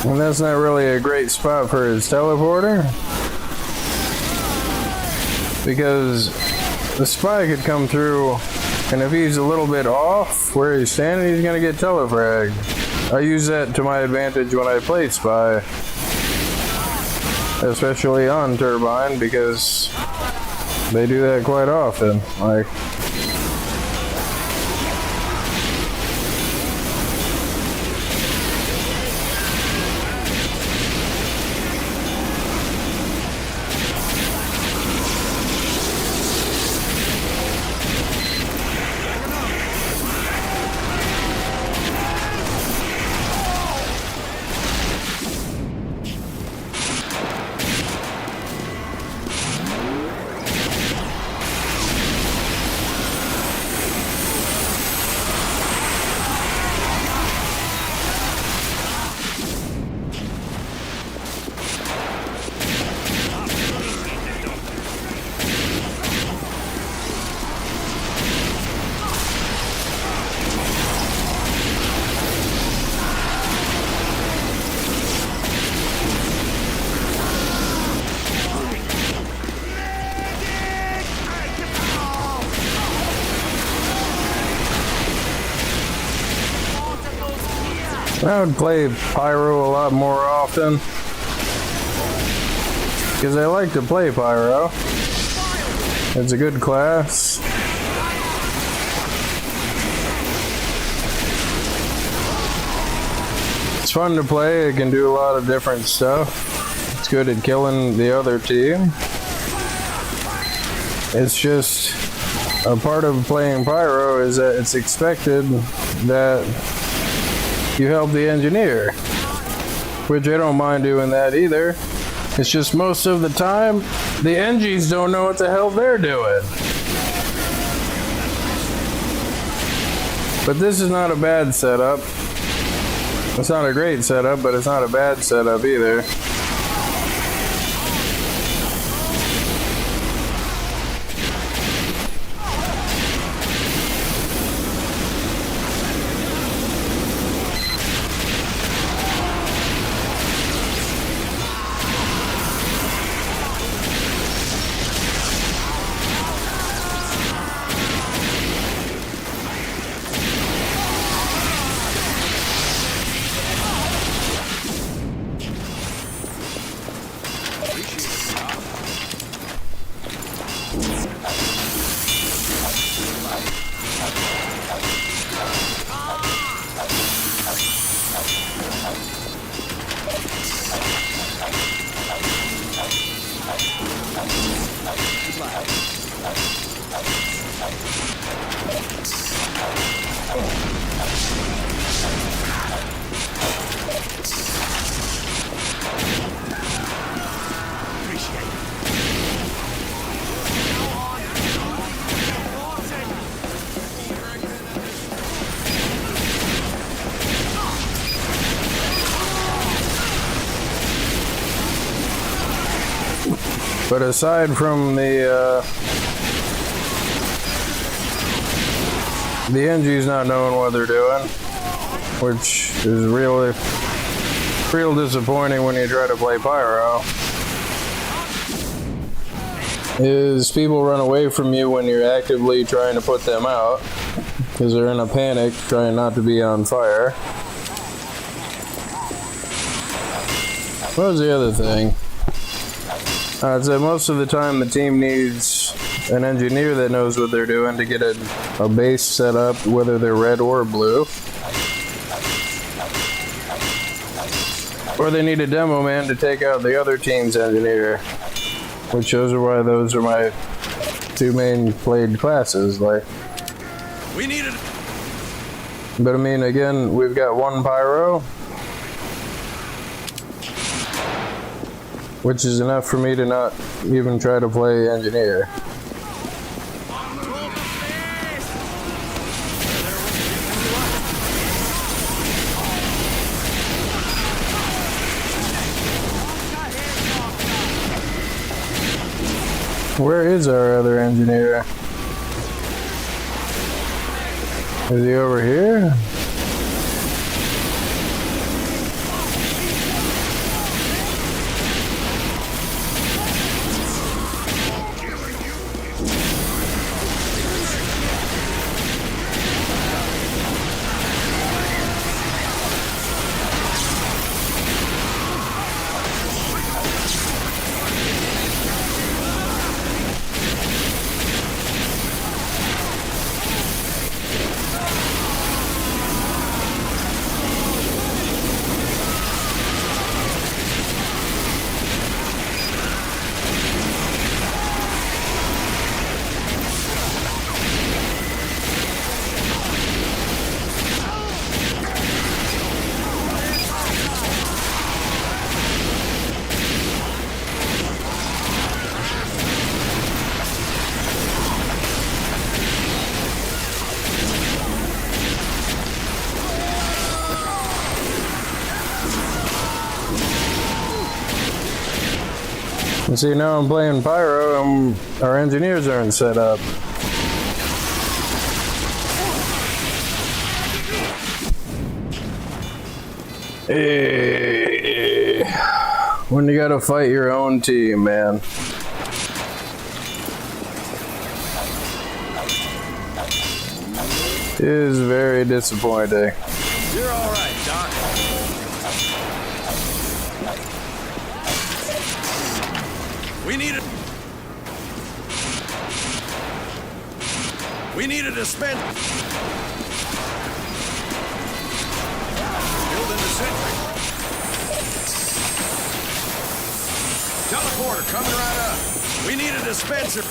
A: and that's not really a great spot for his teleporter. Because the spy could come through, and if he's a little bit off where he's standing, he's gonna get telefragged. I use that to my advantage when I play spy. Especially on Turbine, because they do that quite often. Like, I would play Pyro a lot more often. Because I like to play Pyro. It's a good class. It's fun to play. It can do a lot of different stuff. It's good at killing the other team. It's just a part of playing Pyro is that it's expected that you help the engineer, which I don't mind doing that either. It's just most of the time the Engies don't know what the hell they're doing. But this is not a bad setup. It's not a great setup, but it's not a bad setup either. But aside from the Engies not knowing what they're doing, which is real disappointing when you try to play Pyro, is people run away from you when you're actively trying to put them out because they're in a panic trying not to be on fire. What was the other thing? I'd say most of the time the team needs an engineer that knows what they're doing to get a base set up, whether they're red or blue. Or they need a demo man to take out the other team's engineer. Which shows why those are my two main played classes. Like,
C: We need it.
A: but I mean, again, we've got one Pyro, which is enough for me to not even try to play engineer. Where is our other engineer? Is he over here? And see, now I'm playing Pyro and our engineers aren't set up. Hey, when you gotta fight your own team, man. It is very disappointing.
C: You're all right, Doc. We need a dispenser. Building the sentry. Teleporter coming right up. We need a dispenser.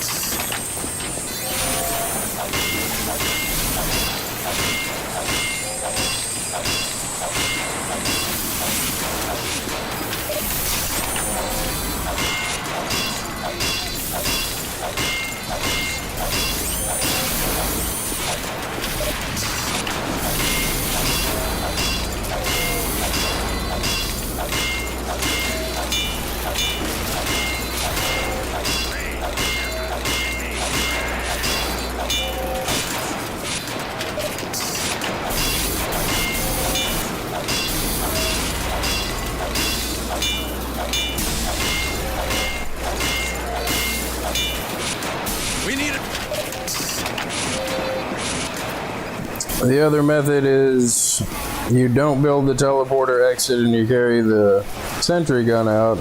A: The other method is you don't build the teleporter exit and you carry the sentry gun out.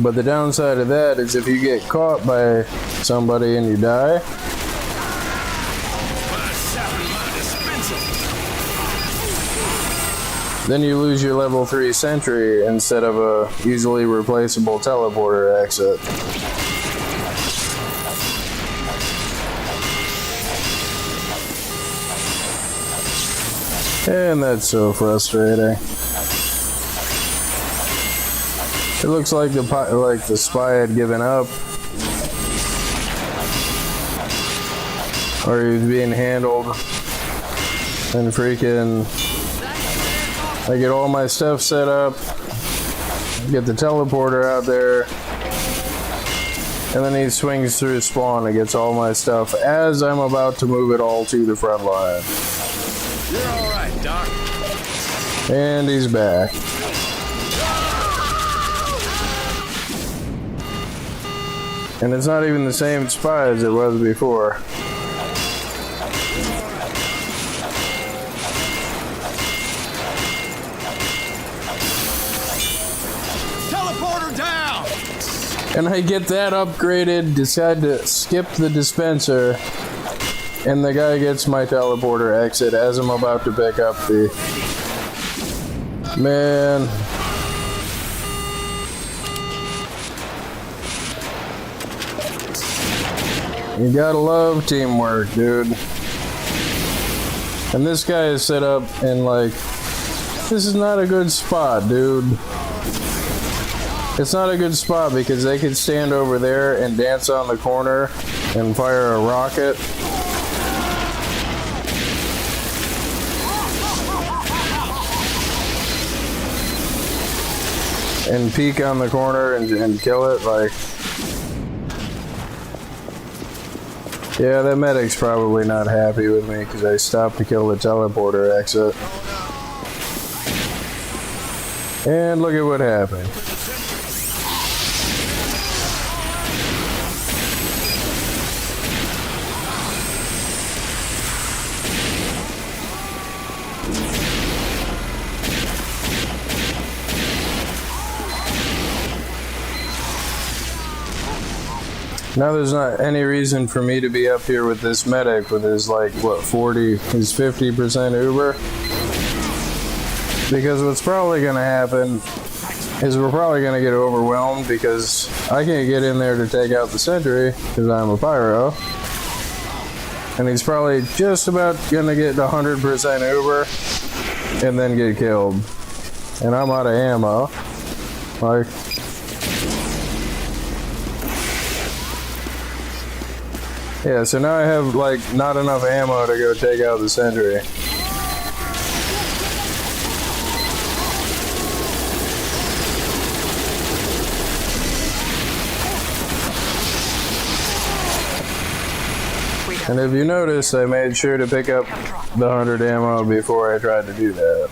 A: But the downside of that is if you get caught by somebody and you die, then you lose your level 3 sentry instead of a easily replaceable teleporter exit. And that's so frustrating. It looks like the spy had given up, or he was being handled. And freaking, I get all my stuff set up, get the teleporter out there, and then he swings through spawn and gets all my stuff as I'm about to move it all to the front line.
C: You're all right, Doc.
A: And he's back. And it's not even the same spy as it was before.
C: Teleporter down!
A: And I get that upgraded, decide to skip the dispenser, and the guy gets my teleporter exit as I'm about to pick up the... Man. You gotta love teamwork, dude. And this guy is set up in like... This is not a good spot, dude. It's not a good spot because they could stand over there and dance on the corner and fire a rocket. And peek on the corner and kill it, like... Yeah, that medic's probably not happy with me because I stopped to kill the teleporter exit. And look at what happened. Now there's not any reason for me to be up here with this medic with his like, what, 40, his 50% Uber. Because what's probably going to happen is we're probably going to get overwhelmed because I can't get in there to take out the sentry because I'm a pyro. And he's probably just about going to get 100% Uber and then get killed. And I'm out of ammo. Like... Yeah, so now I have, like, not enough ammo to go take out the sentry. And if you notice, I made sure to pick up the 100 ammo before I tried to do that.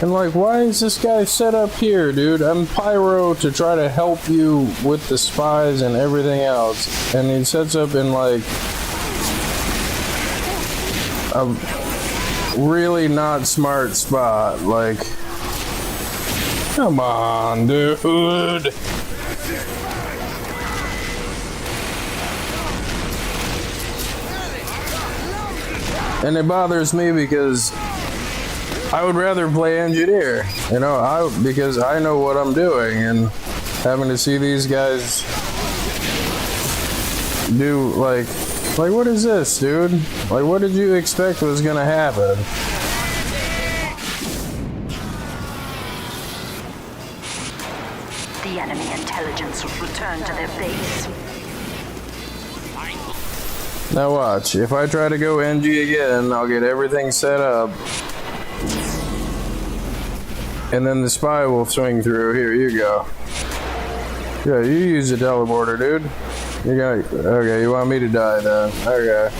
A: And like, why is this guy set up here, dude? I'm pyro to try to help you with the spies and everything else. And he sets up in like... a really not smart spot. Like, come on, dude. And it bothers me because I would rather play engineer, you know, because I know what I'm doing, and having to see these guys do like what is this, dude? Like, what did you expect was gonna happen?
B: The enemy intelligence will return to their base.
A: Now watch, if I try to go NG again, I'll get everything set up. And then the spy will swing through. Here, you go. Yeah, you use the teleporter, dude. You're gonna, okay, you want me to die then. Okay.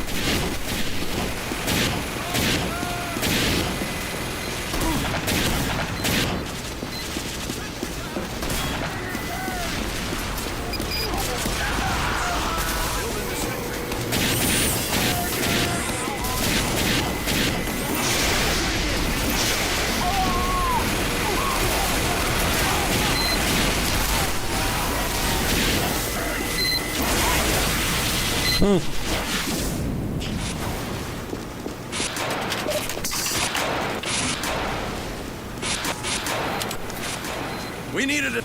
C: We needed it.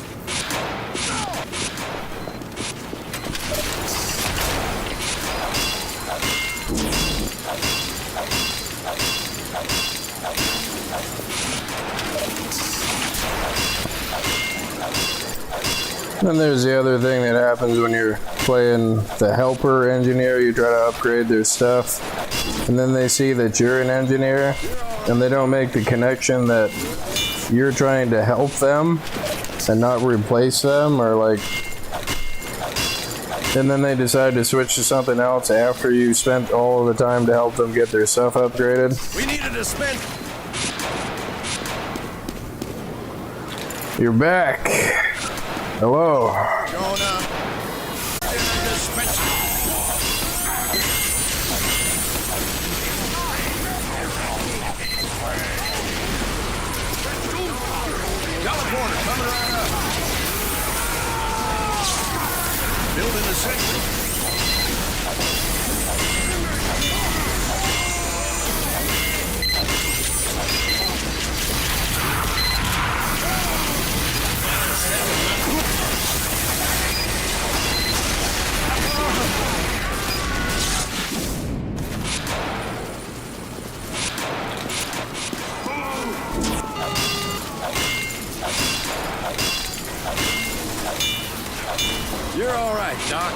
A: Then there's the other thing that happens when you're playing the helper engineer. You try to upgrade their stuff, and then they see that you're an engineer, and they don't make the connection that you're trying to help them and not replace them, or like, and then they decide to switch to something else after you spent all of the time to help them get their stuff upgraded.
C: We needed to spend.
A: You're back. Hello.
C: Jonah. Teleporter coming right up. Building the sentry. You're all right, Doc.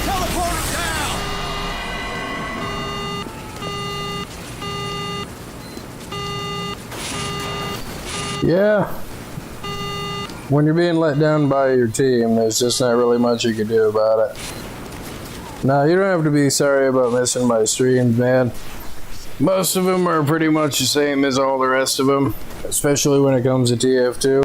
C: Teleporter down!
A: Yeah. When you're being let down by your team, there's just not really much you can do about it. Now, you don't have to be sorry about missing my streams, man. Most of them are pretty much the same as all the rest of them, especially when it comes to TF2.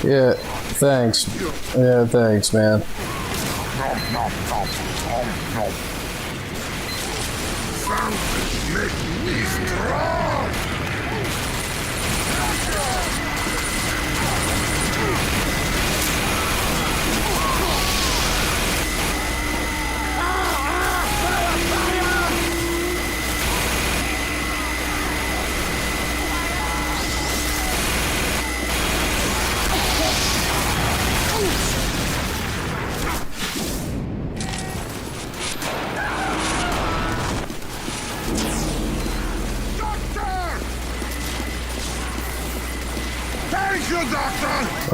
A: Yeah, thanks. Yeah, thanks, man.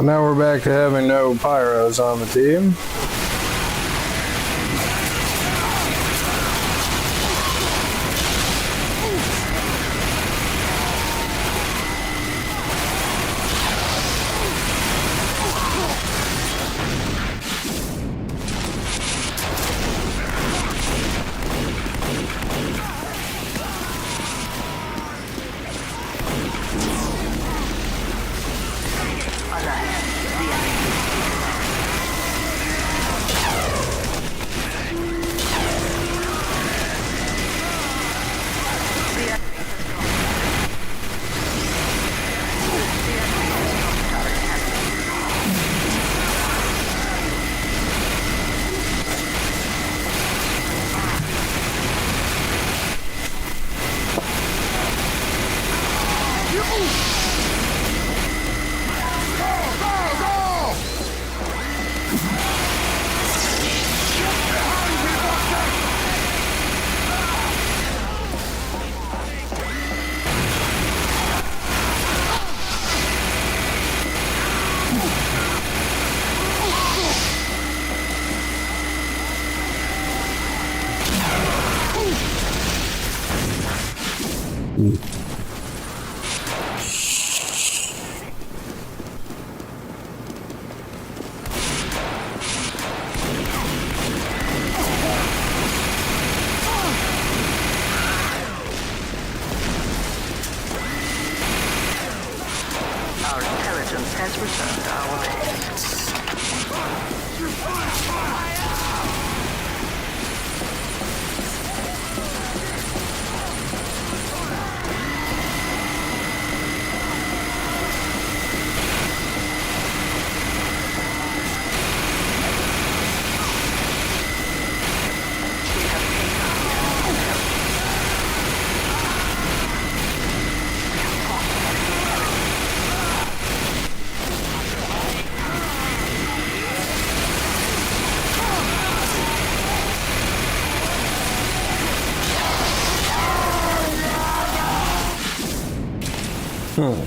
A: Now we're back to having no pyros on the team.
B: Our intelligence has returned to our base.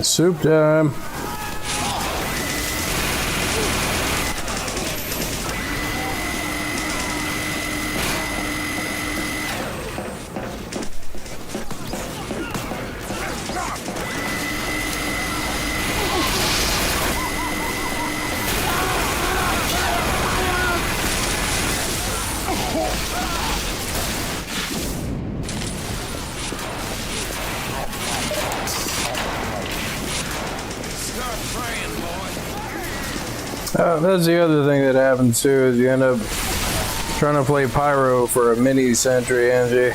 A: Soup time. That's the other thing that happens too, is you end up trying to play Pyro for a mini sentry, Angie.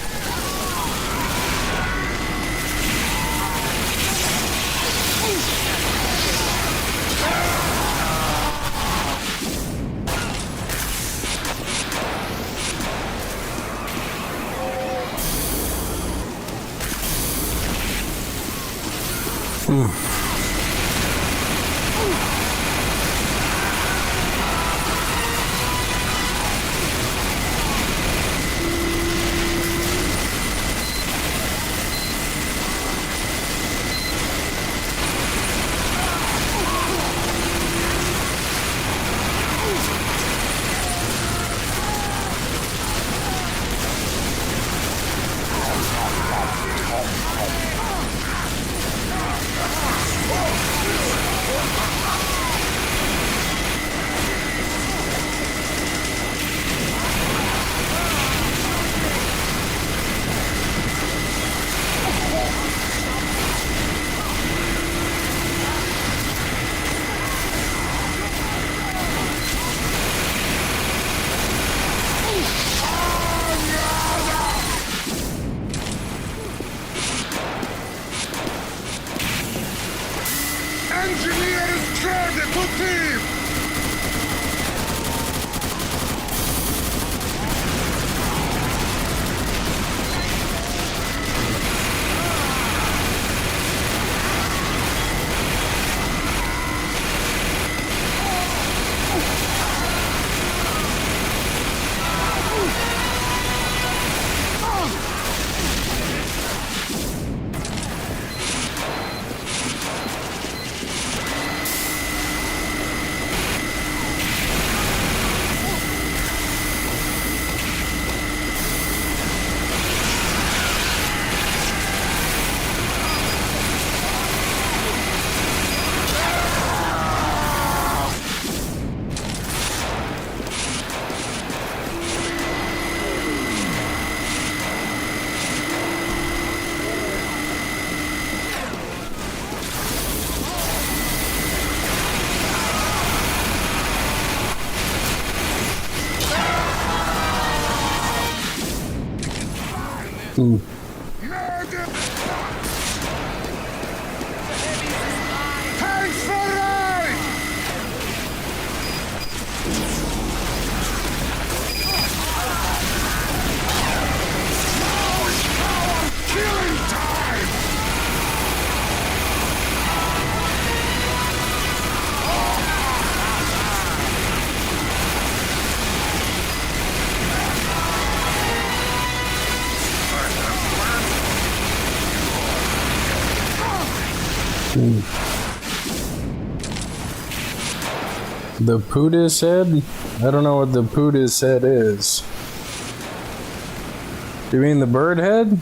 A: The Pootis head? I don't know what the Pootis head is. You mean the bird head?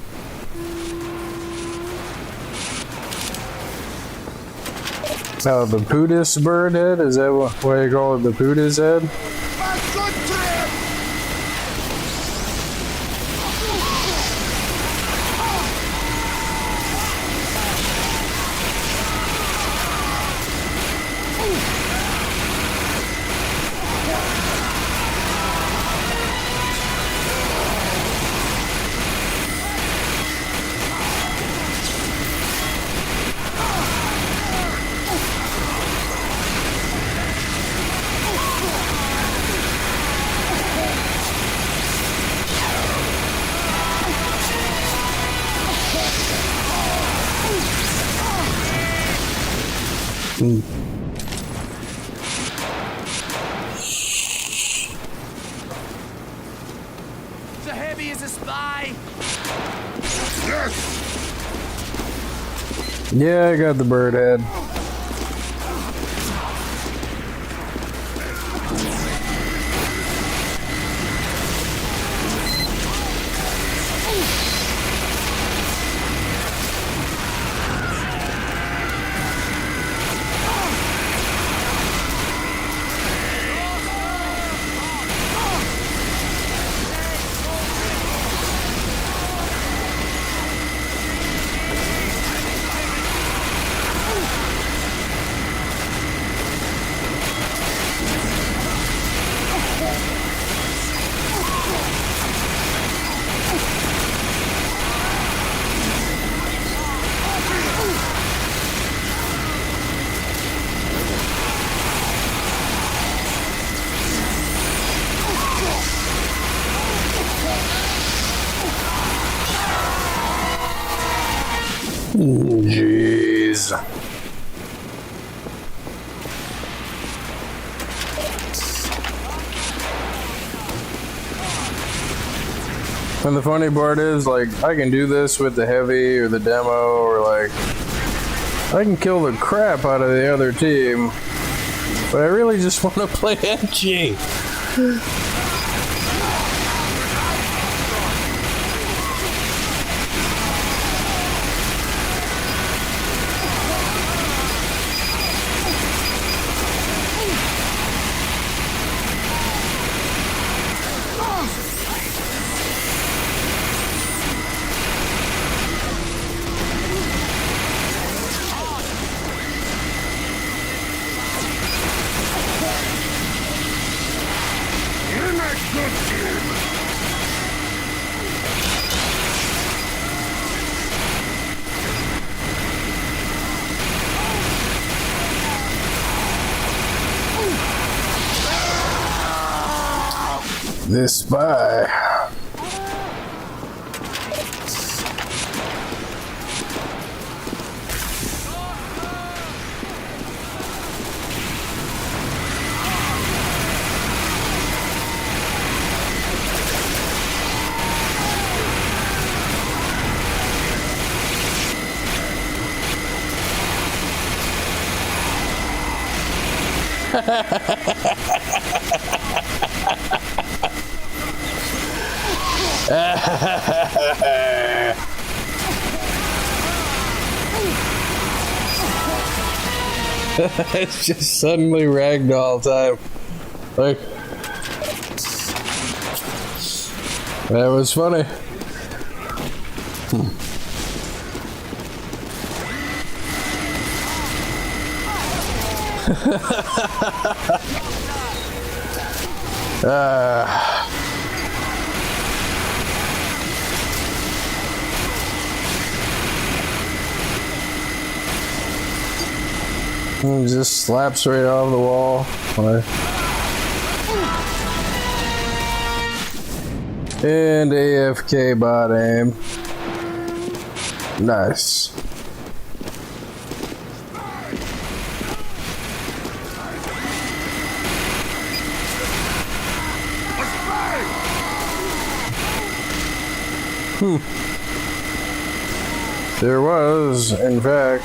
A: Oh, the Pootis bird head? Is that why you call it the Pootis head?
C: The heavy is a spy.
A: Yeah, I got the bird head. Jeez. And the funny part is, like, I can do this with the heavy or the demo, or like, I can kill the crap out of the other team, but I really just want to play NG. This spy. It's just suddenly ragdoll time. Like, that was funny. And just slaps right off the wall. And AFK bot aim. Nice. There was, in fact,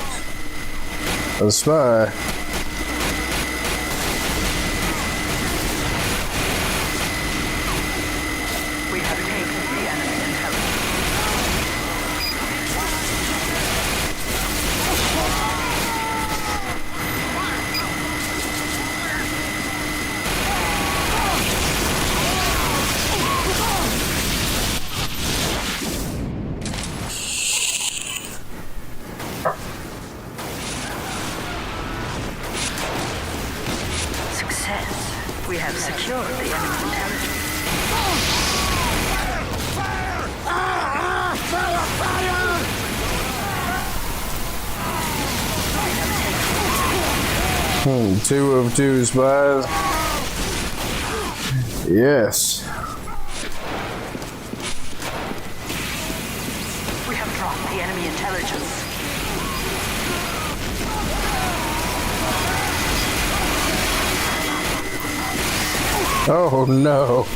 A: a spy.
B: We have taken the enemy intelligence. Success. We have secured the enemy's intelligence.
A: Two of two spies. Yes.
B: We have dropped the enemy intelligence.
A: Oh no.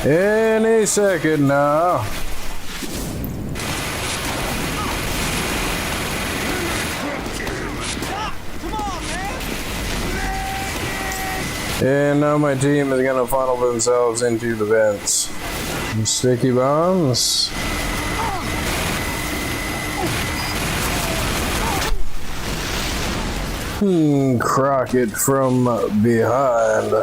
A: Any second now. And now my team is gonna funnel themselves into the vents. Sticky bombs. Crockett from behind.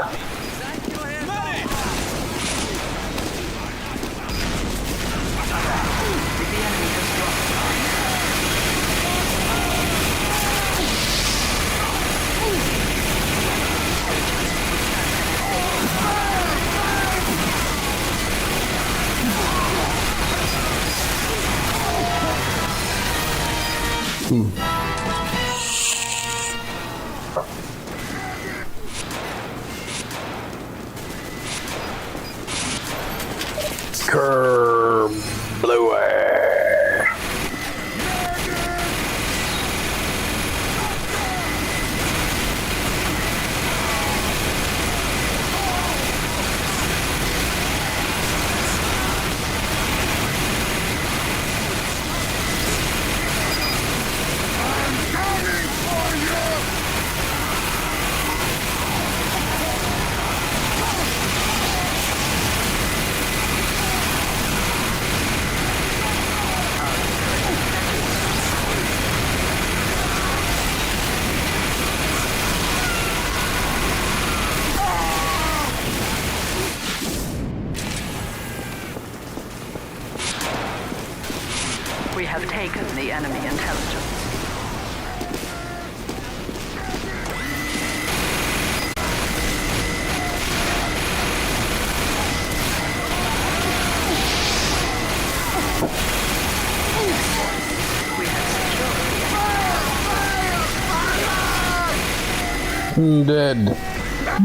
A: Kerblue.
B: We have taken the enemy intelligence. We have secured the
A: Dead.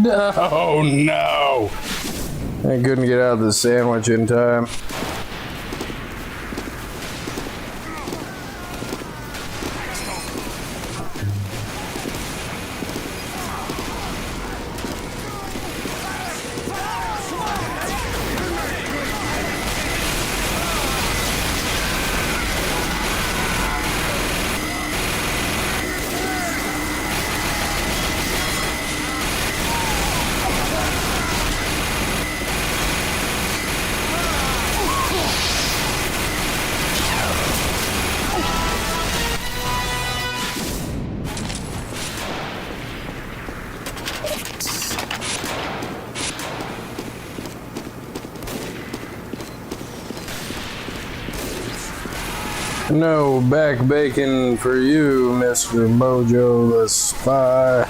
A: No, no. I couldn't get out of the sandwich in time. No back bacon for you, Mr. Mojo the Spy.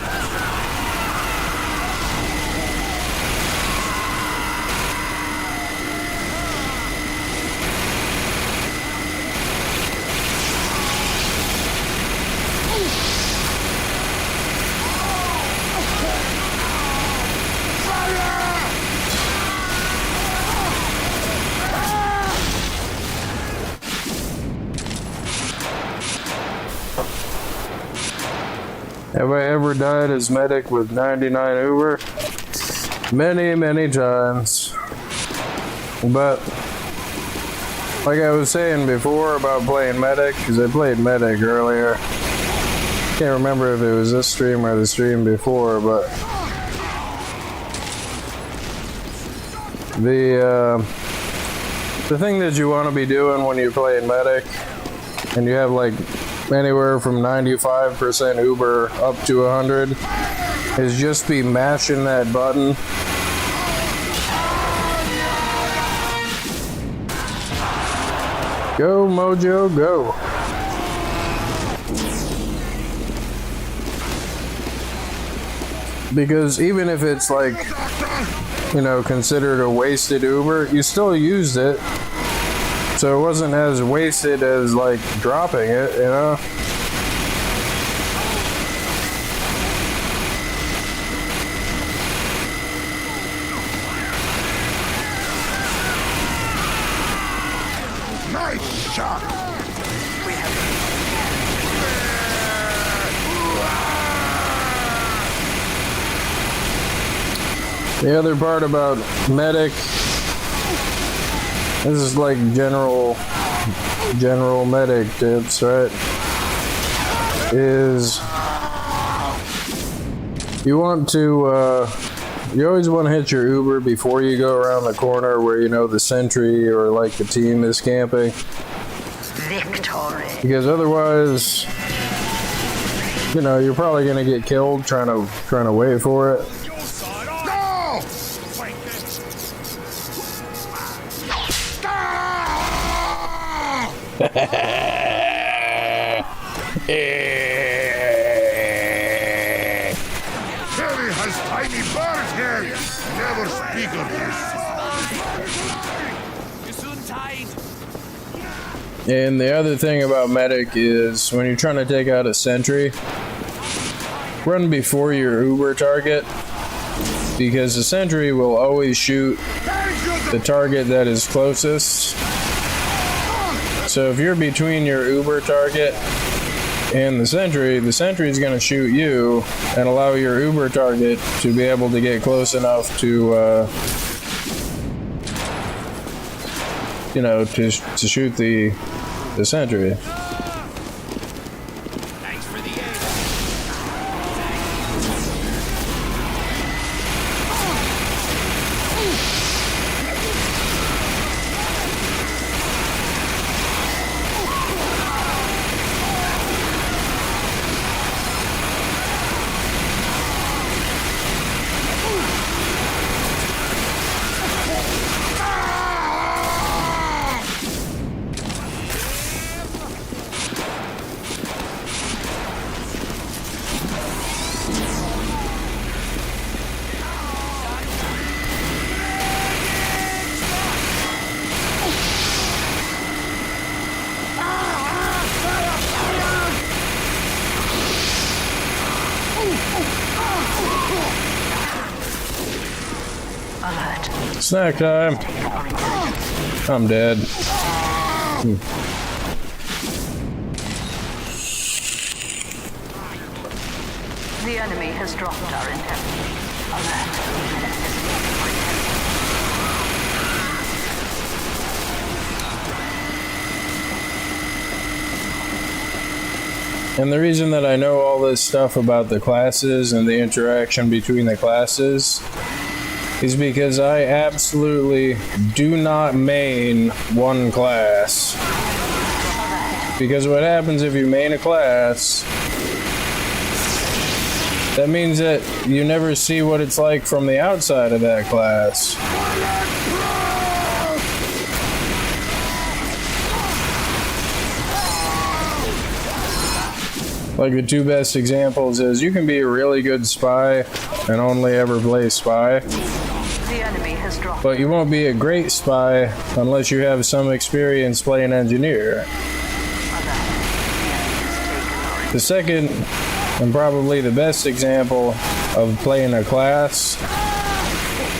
A: Have I ever died as medic with 99 Uber? Many, many times. But, like I was saying before about playing medic, because I played medic earlier. Can't remember if it was this stream or the stream before, but the thing that you want to be doing when you're playing medic, and you have like anywhere from 95% Uber up to 100, is just be mashing that button. Go, Mojo, go. Because even if it's like, you know, considered a wasted Uber, you still used it. So it wasn't as wasted as like dropping it, you know?
C: Nice shot!
B: We have
A: The other part about medic, this is like general medic tips, right? Is you want to, you always want to hit your Uber before you go around the corner where you know the sentry or like the team is camping.
B: victory.
A: Because otherwise, you know, you're probably gonna get killed trying to wait for it.
C: Your side on! Go! Wait, Heavy has tiny bird hair! Never speak of this! You're soon tied!
A: And the other thing about medic is when you're trying to take out a sentry, run before your Uber target, because the sentry will always shoot the target that is closest. So if you're between your Uber target and the sentry is going to shoot you and allow your Uber target to be able to get close enough to you know, to shoot the sentry.
C: Thanks for the aid!
A: Snack time. I'm dead.
B: The enemy has dropped our intel.
A: And the reason that I know all this stuff about the classes and the interaction between the classes is because I absolutely do not main one class. Because what happens if you main a class, that means that you never see what it's like from the outside of that class. Like the two best examples is you can be a really good spy and only ever play spy.
B: The enemy has dropped.
A: But you won't be a great spy unless you have some experience playing engineer. The second, and probably the best example of playing a class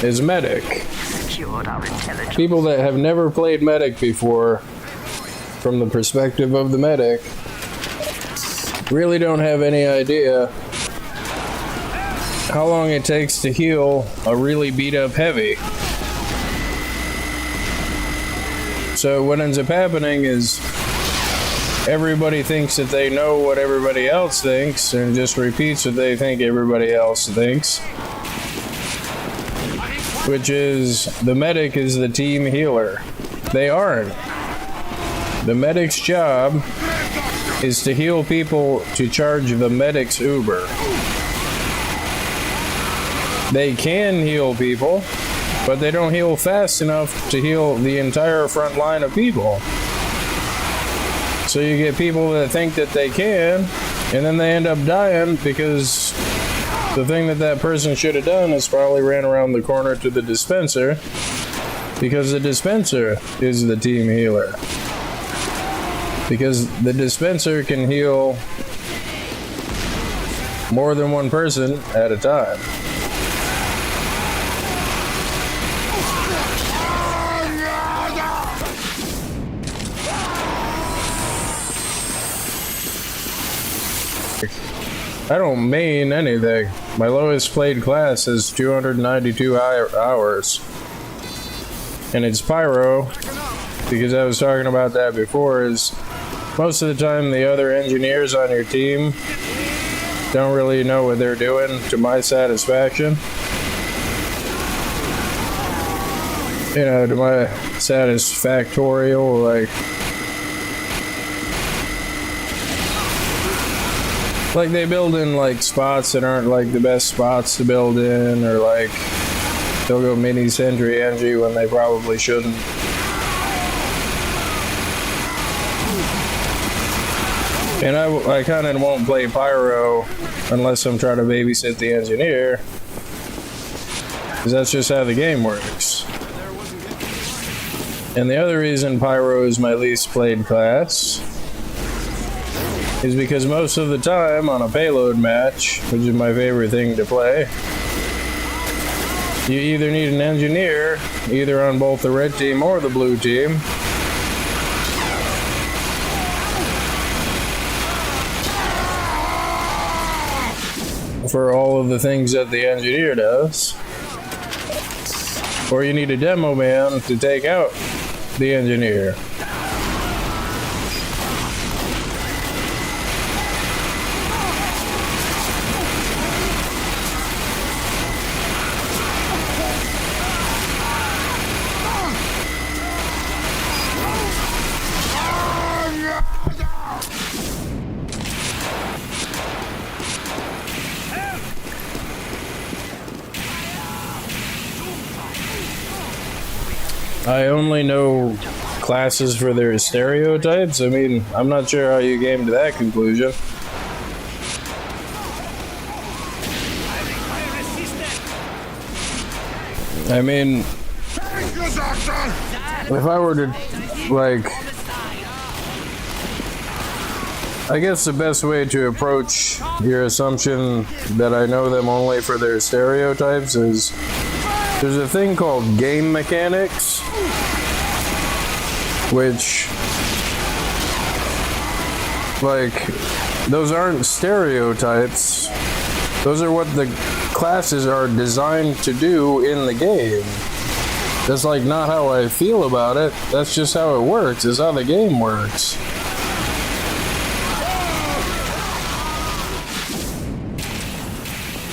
A: is medic.
B: Secured our intelligence.
A: People that have never played medic before, from the perspective of the medic, really don't have any idea how long it takes to heal a really beat up heavy. So what ends up happening is everybody thinks that they know what everybody else thinks and just repeats what they think everybody else thinks, which is the medic is the team healer. They aren't. The medic's job is to heal people to charge the medic's Uber. They can heal people, but they don't heal fast enough to heal the entire front line of people. So you get people that think that they can, and then they end up dying because the thing that person should have done is probably ran around the corner to the dispenser, because the dispenser is the team healer. Because the dispenser can heal more than one person at a time. I don't main anything. My lowest played class is 292 hours. And it's Pyro, because I was talking about that before, is most of the time the other engineers on your team don't really know what they're doing to my satisfaction. You know, to my satisfactorial, like they build in like spots that aren't like the best spots to build in, or like they'll go mini sentry NG when they probably shouldn't. And I kind of won't play Pyro unless I'm trying to babysit the engineer, because that's just how the game works. And the other reason Pyro is my least played class is because most of the time on a payload match, which is my favorite thing to play, you either need an engineer, either on both the red team or the blue team, for all of the things that the engineer does, or you need a demo man to take out the engineer. I only know classes for their stereotypes. I mean, I'm not sure how you came to that conclusion. I mean, if I were to, like, I guess the best way to approach your assumption that I know them only for their stereotypes is there's a thing called game mechanics, which, like, those aren't stereotypes. Those are what the classes are designed to do in the game. That's like not how I feel about it. That's just how it works. It's how the game works.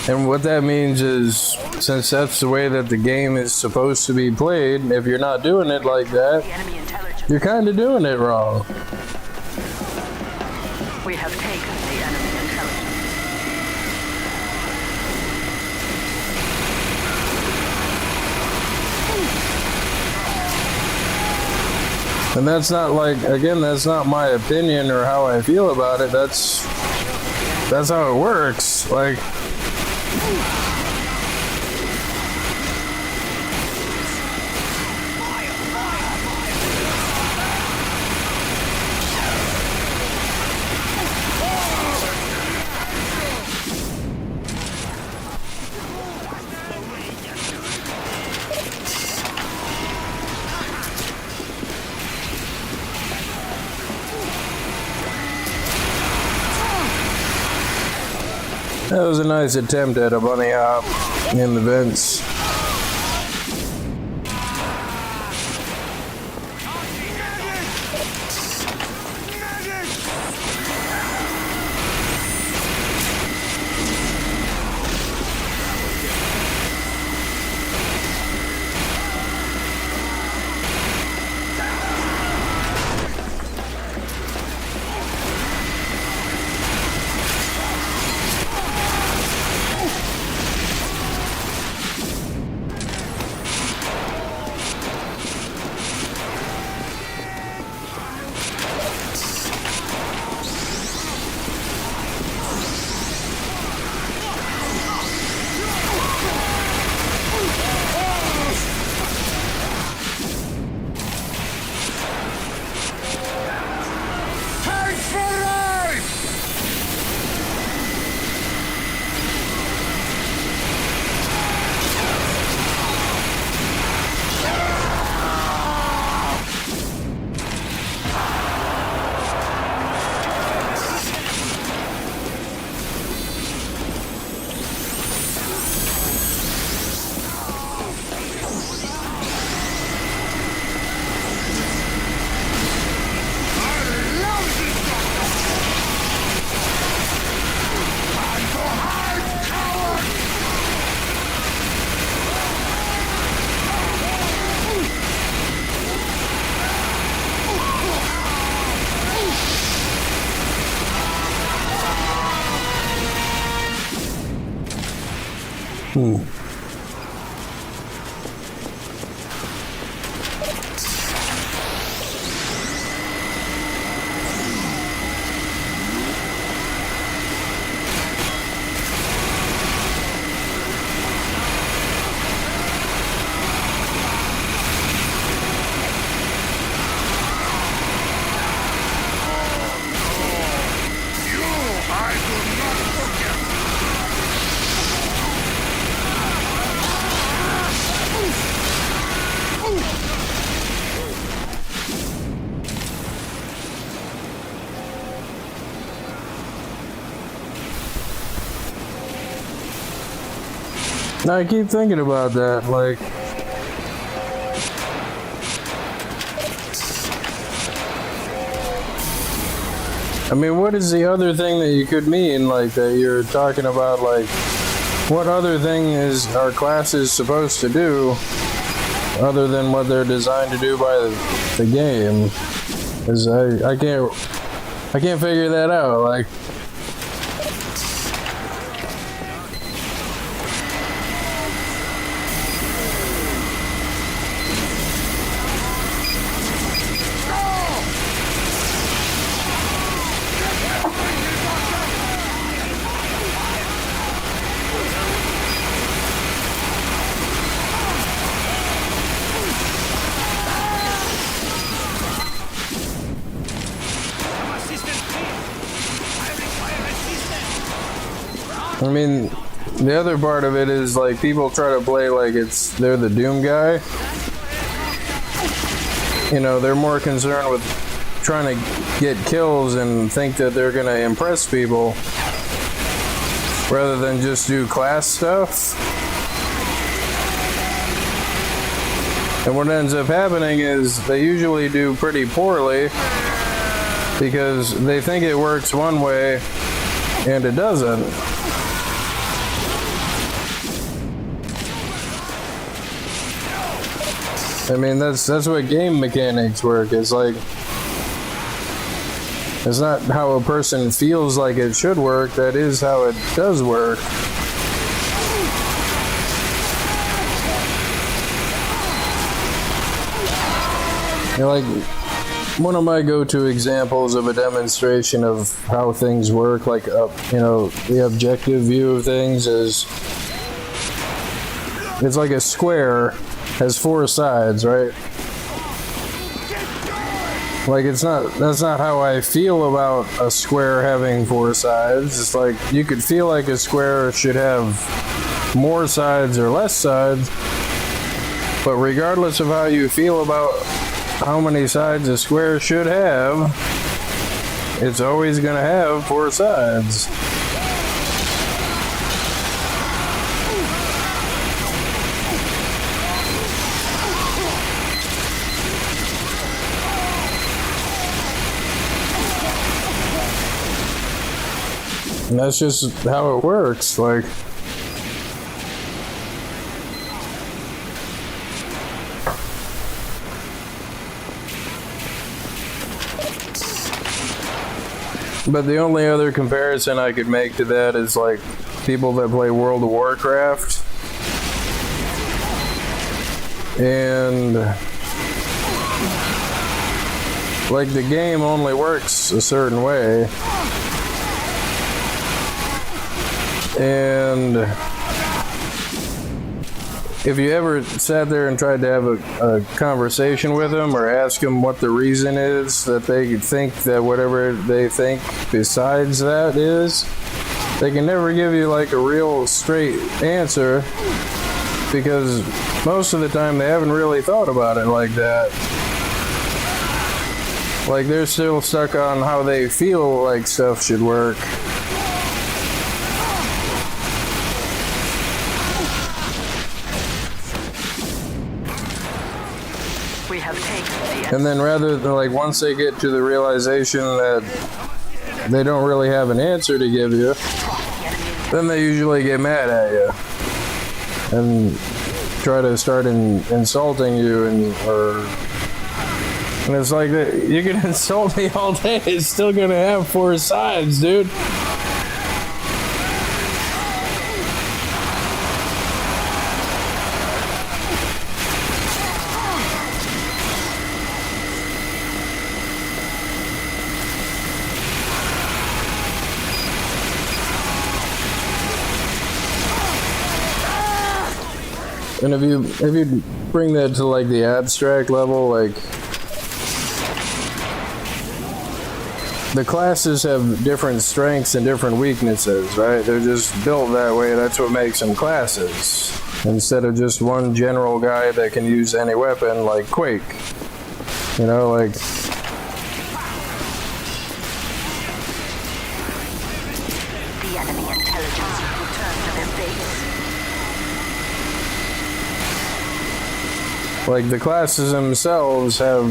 A: And what that means is, since that's the way that the game is supposed to be played, if you're not doing it like that, you're kind of doing it wrong.
B: We have taken the enemy intelligence.
A: And that's not like, again, that's not my opinion or how I feel about it. That's how it works. Like, That was a nice attempt at a bunny hop in the vents. I keep thinking about that, like, I mean, what is the other thing that you could mean, like, that you're talking about, like, what other thing is our classes supposed to do other than what they're designed to do by the game? Because I can't figure that out, like. I mean, the other part of it is, like, people try to play like they're the Doom guy. You know, they're more concerned with trying to get kills and think that they're gonna impress people rather than just do class stuff. And what ends up happening is they usually do pretty poorly because they think it works one way and it doesn't. I mean, that's what game mechanics work. It's like, it's not how a person feels like it should work, that is how it does work. You know, like, one of my go-to examples of a demonstration of how things work, like, you know, the objective view of things is, it's like a square has 4 sides, right? Like, that's not how I feel about a square having 4 sides. It's like, you could feel like a square should have more sides or less sides, but regardless of how you feel about how many sides a square should have, it's always gonna have 4 sides. And that's just how it works. Like, but the only other comparison I could make to that is like people that play World of Warcraft. And like the game only works a certain way. And if you ever sat there and tried to have a conversation with them or ask them what the reason is that they think that whatever they think besides that is, they can never give you like a real straight answer, because most of the time they haven't really thought about it like that. Like they're still stuck on how they feel like stuff should work.
B: We have taken the
A: And then rather than like once they get to the realization that they don't really have an answer to give you, then they usually get mad at you and try to start insulting you, and it's like you can insult me all day, it's still gonna have four sides, dude. And if you bring that to like the abstract level, like the classes have different strengths and different weaknesses, right? They're just built that way. That's what makes them classes, instead of just one general guy that can use any weapon like Quake. You know, like
B: The enemy intelligence returned to their base.
A: like the classes themselves have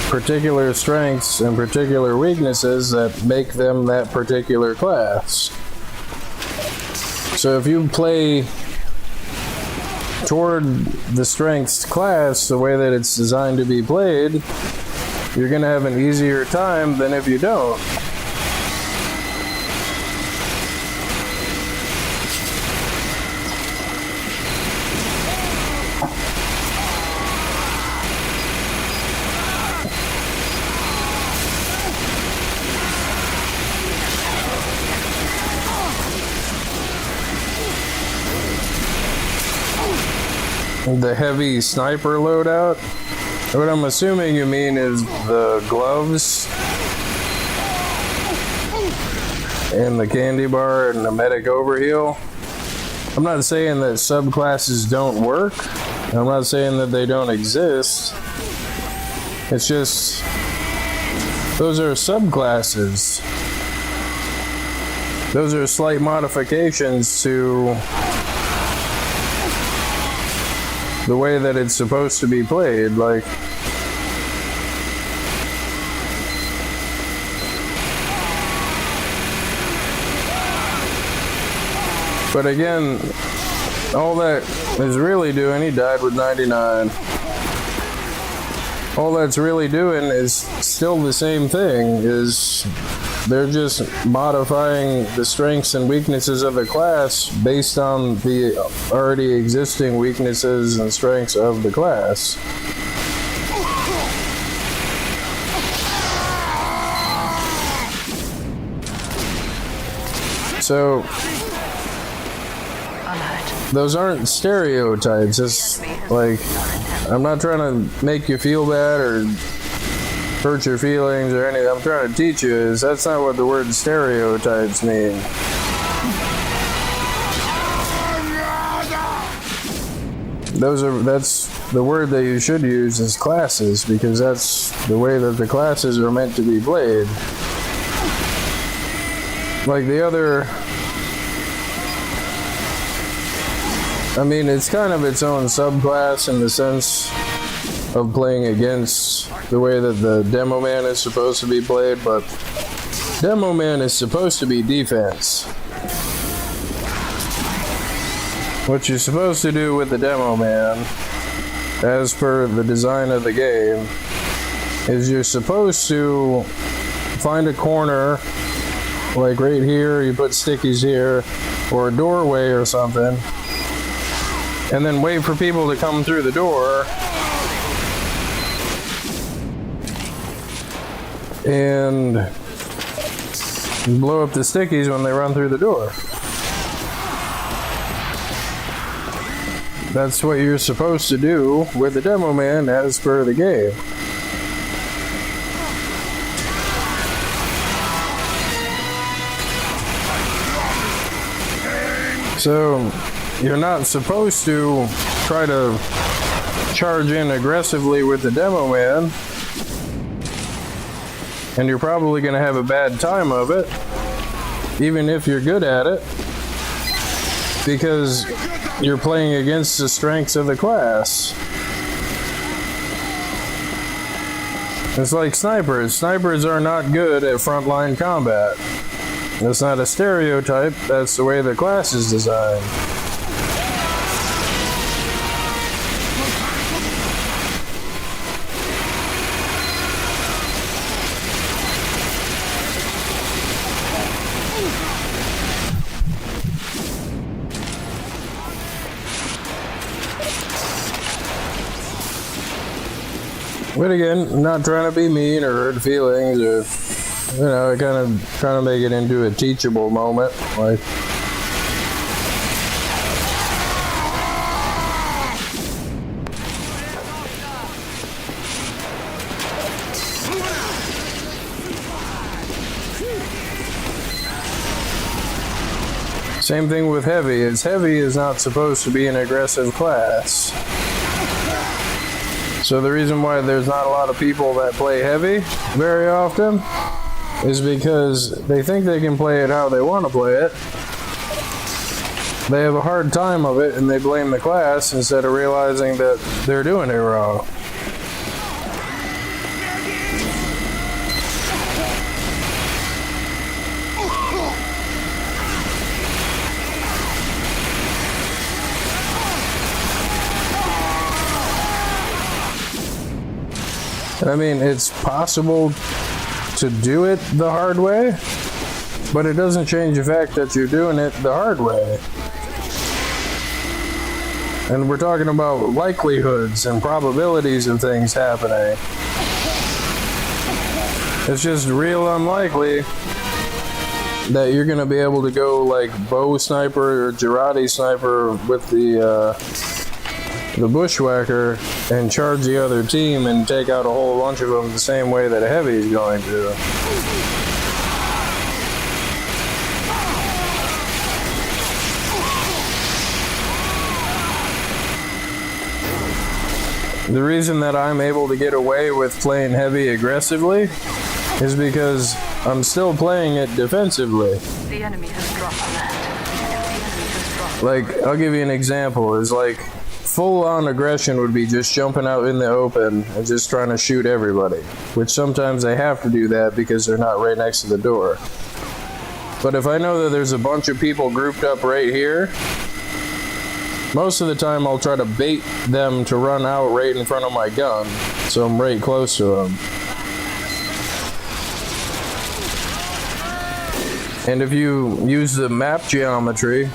A: particular strengths and particular weaknesses that make them that particular class. So if you play toward the strengths class the way that it's designed to be played, you're going to have an easier time than if you don't. The heavy sniper loadout? What I'm assuming you mean is the gloves and the candy bar and the medic overheal. I'm not saying that subclasses don't work. I'm not saying that they don't exist. It's just those are subclasses. Those are slight modifications to the way that it's supposed to be played. Like, but again, all that is really doing, he died with 99. All that's really doing is still the same thing, is they're just modifying the strengths and weaknesses of the class based on the already existing weaknesses and strengths of the class. So those aren't stereotypes. It's like, I'm not trying to make you feel bad or hurt your feelings or anything. I'm trying to teach you is that's not what the word stereotypes mean. That's the word that you should use is classes, because that's the way that the classes are meant to be played. Like the other, I mean, it's kind of its own subclass in the sense of playing against the way that the demo man is supposed to be played, but Demo Man is supposed to be defense. What you're supposed to do with the Demo Man, as per the design of the game, is you're supposed to find a corner, like right here, you put stickies here, or a doorway or something, and then wait for people to come through the door, and blow up the stickies when they run through the door. That's what you're supposed to do with the Demo Man as per the game. So, you're not supposed to try to charge in aggressively with the Demo Man, and you're probably going to have a bad time of it, even if you're good at it, because you're playing against the strengths of the class. It's like snipers. Snipers are not good at frontline combat. That's not a stereotype, that's the way the class is designed. But again, I'm not trying to be mean or hurt feelings or, kind of trying to make it into a teachable moment. Like, same thing with heavy. Heavy is not supposed to be an aggressive class. So the reason why there's not a lot of people that play heavy very often is because they think they can play it how they want to play it. They have a hard time of it and they blame the class instead of realizing that they're doing it wrong. I mean, it's possible to do it the hard way, but it doesn't change the fact that you're doing it the hard way. And we're talking about likelihoods and probabilities of things happening. It's just real unlikely that you're going to be able to go like bow sniper or Jarate sniper with the bushwhacker and charge the other team and take out a whole bunch of them the same way that a heavy is going to. The reason that I'm able to get away with playing heavy aggressively is because I'm still playing it defensively.
B: The enemy has dropped that. The enemy has dropped.
A: Like, I'll give you an example. Is like full-on aggression would be just jumping out in the open and just trying to shoot everybody, which sometimes they have to do that because they're not right next to the door. But if I know that there's a bunch of people grouped up right here, most of the time I'll try to bait them to run out right in front of my gun, so I'm right close to them. And if you use the map geometry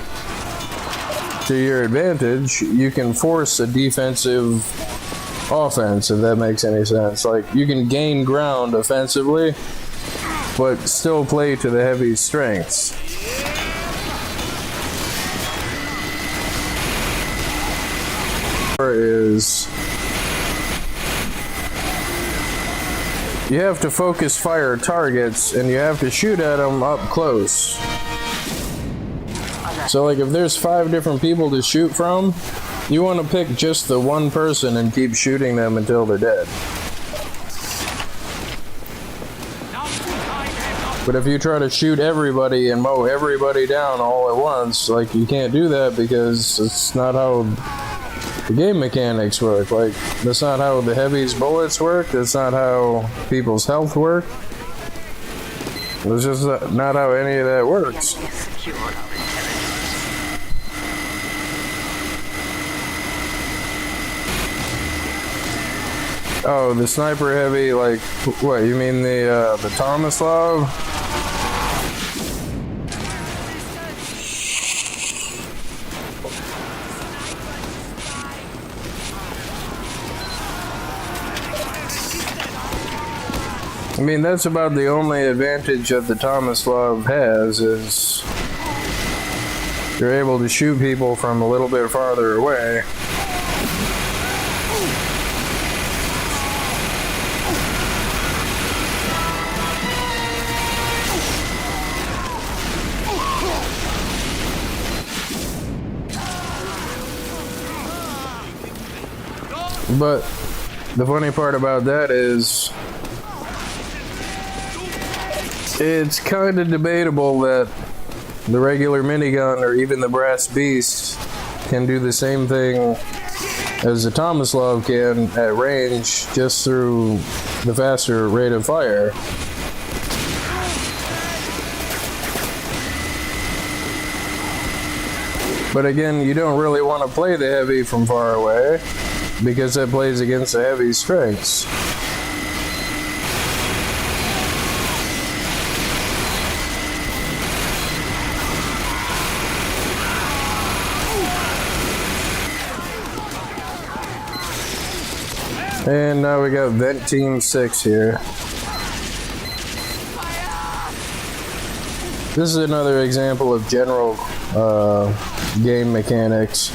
A: to your advantage, you can force a defensive offense, if that makes any sense. Like, you can gain ground offensively, but still play to the heavy strengths. Is you have to focus fire targets and you have to shoot at them up close. So like if there's 5 different people to shoot from, you want to pick just the one person and keep shooting them until they're dead. But if you try to shoot everybody and mow everybody down all at once, like, you can't do that because it's not how the game mechanics work. Like, that's not how the heavy's bullets work. That's not how people's health work. It's just not how any of that works.
B: The enemy has secured our intelligence.
A: Oh, the sniper heavy, like, what, you mean the Tomislav? I mean, that's about the only advantage that the Tomislav has, is you're able to shoot people from a little bit farther away. But the funny part about that is it's kind of debatable that the regular minigun or even the Brass Beast can do the same thing as the Tomislav can at range, just through the faster rate of fire. But again, you don't really want to play the heavy from far away, because that plays against the heavy strengths. And now we got Vent Team 6 here. This is another example of general game mechanics.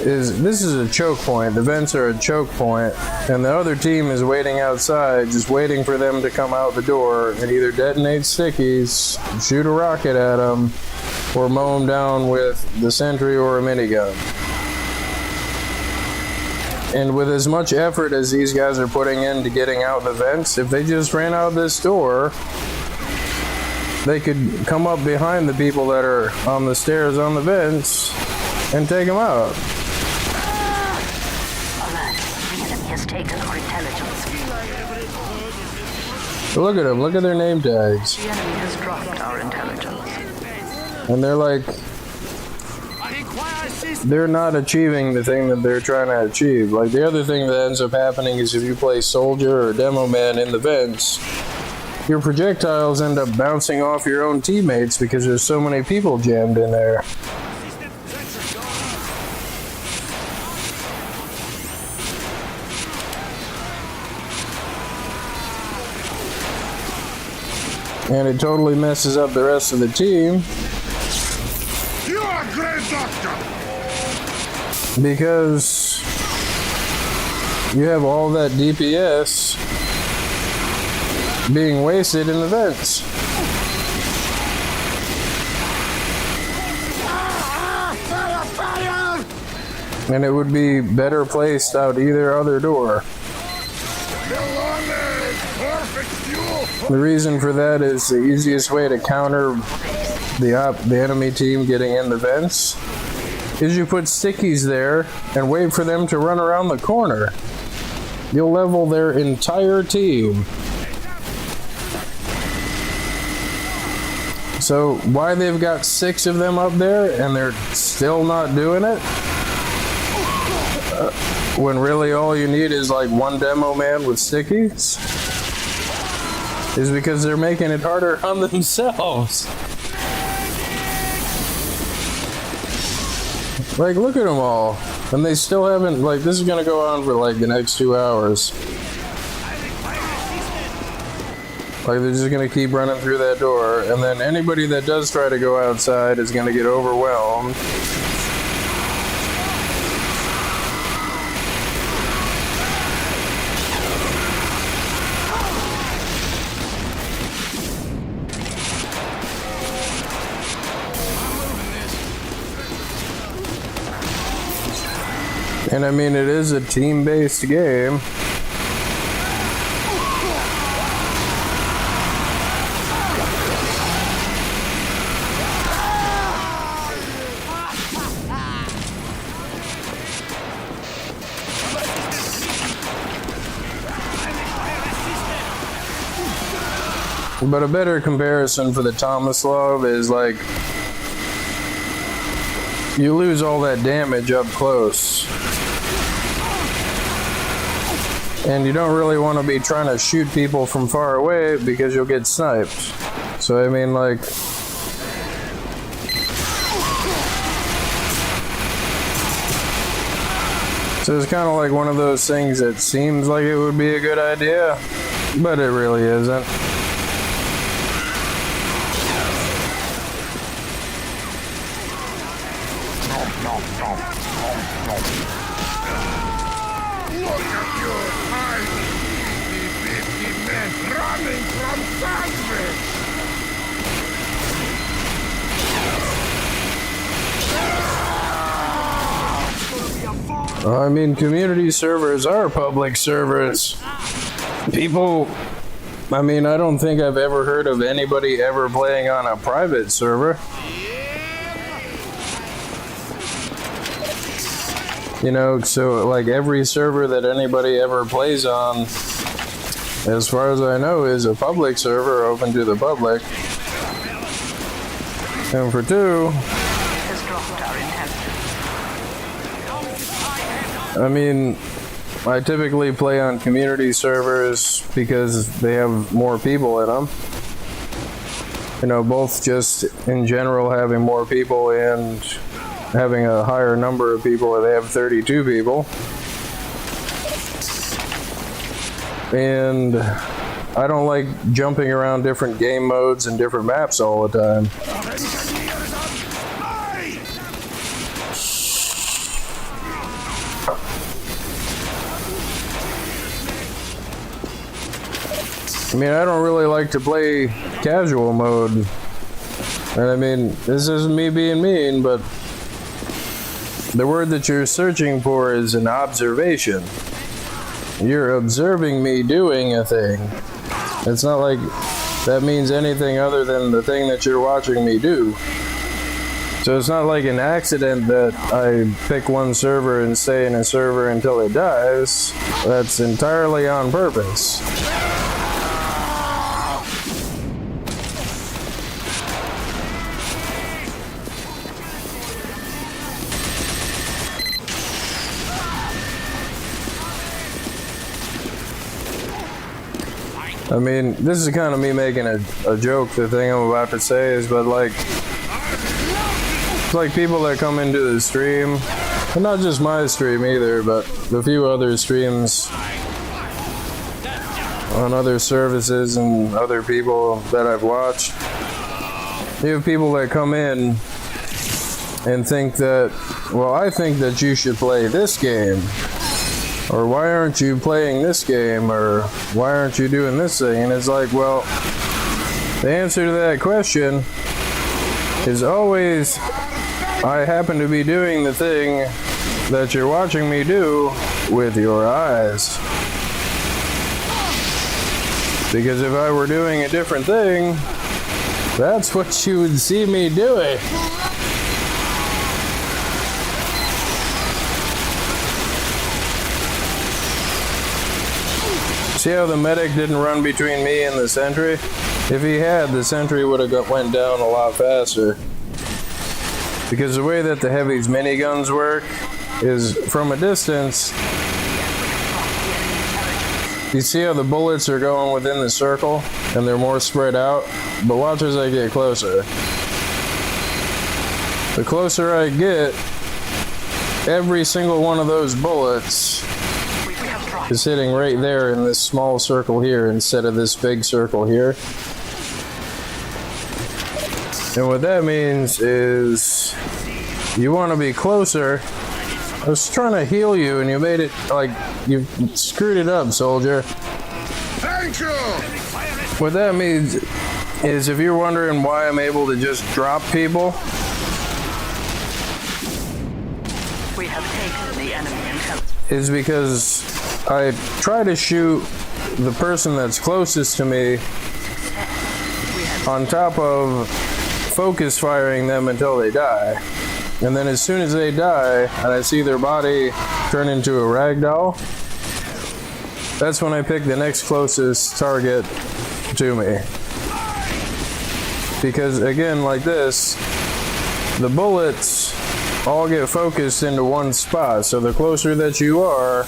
A: This is a choke point. The vents are a choke point, and the other team is waiting outside, just waiting for them to come out the door and either detonate stickies, shoot a rocket at them, or mow them down with the sentry or a minigun. And with as much effort as these guys are putting into getting out the vents, if they just ran out this door, they could come up behind the people that are on the stairs on the vents and take them out.
B: Alert. The enemy has taken our intelligence.
A: Look at them. Look at their name tags.
B: The enemy has dropped our intelligence.
A: And they're like, they're not achieving the thing that they're trying to achieve. Like, the other thing that ends up happening is if you play soldier or demo man in the vents, your projectiles end up bouncing off your own teammates because there's so many people jammed in there. And it totally messes up the rest of the team.
C: You are a great doctor!
A: Because you have all that DPS being wasted in the vents. And it would be better placed out either other door. The reason for that is the easiest way to counter the enemy team getting in the vents is you put stickies there and wait for them to run around the corner. You'll level their entire team. So why they've got 6 of them up there and they're still not doing it? When really all you need is like one demo man with stickies? Is because they're making it harder on themselves. Like, look at them all. And they still haven't, like, this is gonna go on for like the next 2 hours. Like, they're just gonna keep running through that door, and then anybody that does try to go outside is gonna get overwhelmed. And I mean, it is a team-based game. But a better comparison for the Tomislav is like you lose all that damage up close. And you don't really want to be trying to shoot people from far away because you'll get sniped. So I mean, like, so it's kind of like one of those things that seems like it would be a good idea, but it really isn't.
C: Look at your tiny, bitty men running from Sandwich!
A: I mean, community servers are public servers. People, I mean, I don't think I've ever heard of anybody ever playing on a private server. You know, so like every server that anybody ever plays on, as far as I know, is a public server open to the public. And for two,
B: Has dropped our inhabitant.
A: I mean, I typically play on community servers because they have more people in them. You know, both just in general having more people and having a higher number of people, or they have 32 people. And I don't like jumping around different game modes and different maps all the time. I mean, I don't really like to play casual mode. And I mean, this isn't me being mean, but the word that you're searching for is an observation. You're observing me doing a thing. It's not like that means anything other than the thing that you're watching me do. So it's not like an accident that I pick one server and stay in a server until it dies. That's entirely on purpose. I mean, this is kind of me making a joke, the thing I'm about to say is, but like, it's like people that come into the stream, and not just my stream either, but a few other streams on other services and other people that I've watched. You have people that come in and think that, well, I think that you should play this game. Or why aren't you playing this game? Or why aren't you doing this thing? And it's like, well, the answer to that question is always, I happen to be doing the thing that you're watching me do with your eyes. Because if I were doing a different thing, that's what you would see me doing. See how the medic didn't run between me and the sentry? If he had, the sentry would have went down a lot faster. Because the way that the heavy's miniguns work is from a distance. You see how the bullets are going within the circle and they're more spread out? But watch as I get closer. The closer I get, every single one of those bullets is hitting right there in this small circle here instead of this big circle here. And what that means is you want to be closer. I was trying to heal you and you made it like you screwed it up, soldier.
C: Thank you!
A: What that means is if you're wondering why I'm able to just drop people,
B: We have taken the enemy intel.
A: is because I try to shoot the person that's closest to me on top of focus firing them until they die. And then as soon as they die and I see their body turn into a ragdoll, that's when I pick the next closest target to me. Because again, like this, the bullets all get focused into one spot. So the closer that you are,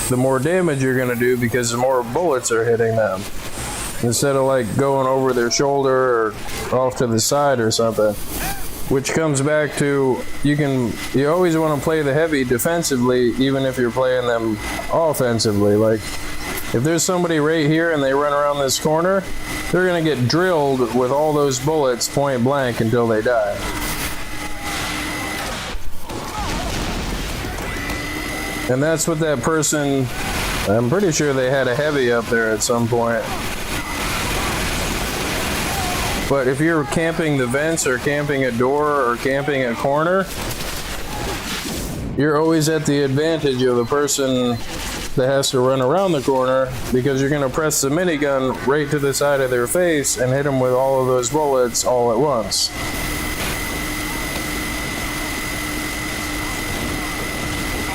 A: the more damage you're going to do because the more bullets are hitting them. Instead of like going over their shoulder or off to the side or something. Which comes back to, you always want to play the heavy defensively even if you're playing them offensively. Like, if there's somebody right here and they run around this corner, they're going to get drilled with all those bullets point blank until they die. And that's what that person, I'm pretty sure they had a heavy up there at some point. But if you're camping the vents or camping a door or camping a corner, you're always at the advantage of the person that has to run around the corner, because you're going to press the minigun right to the side of their face and hit them with all of those bullets all at once.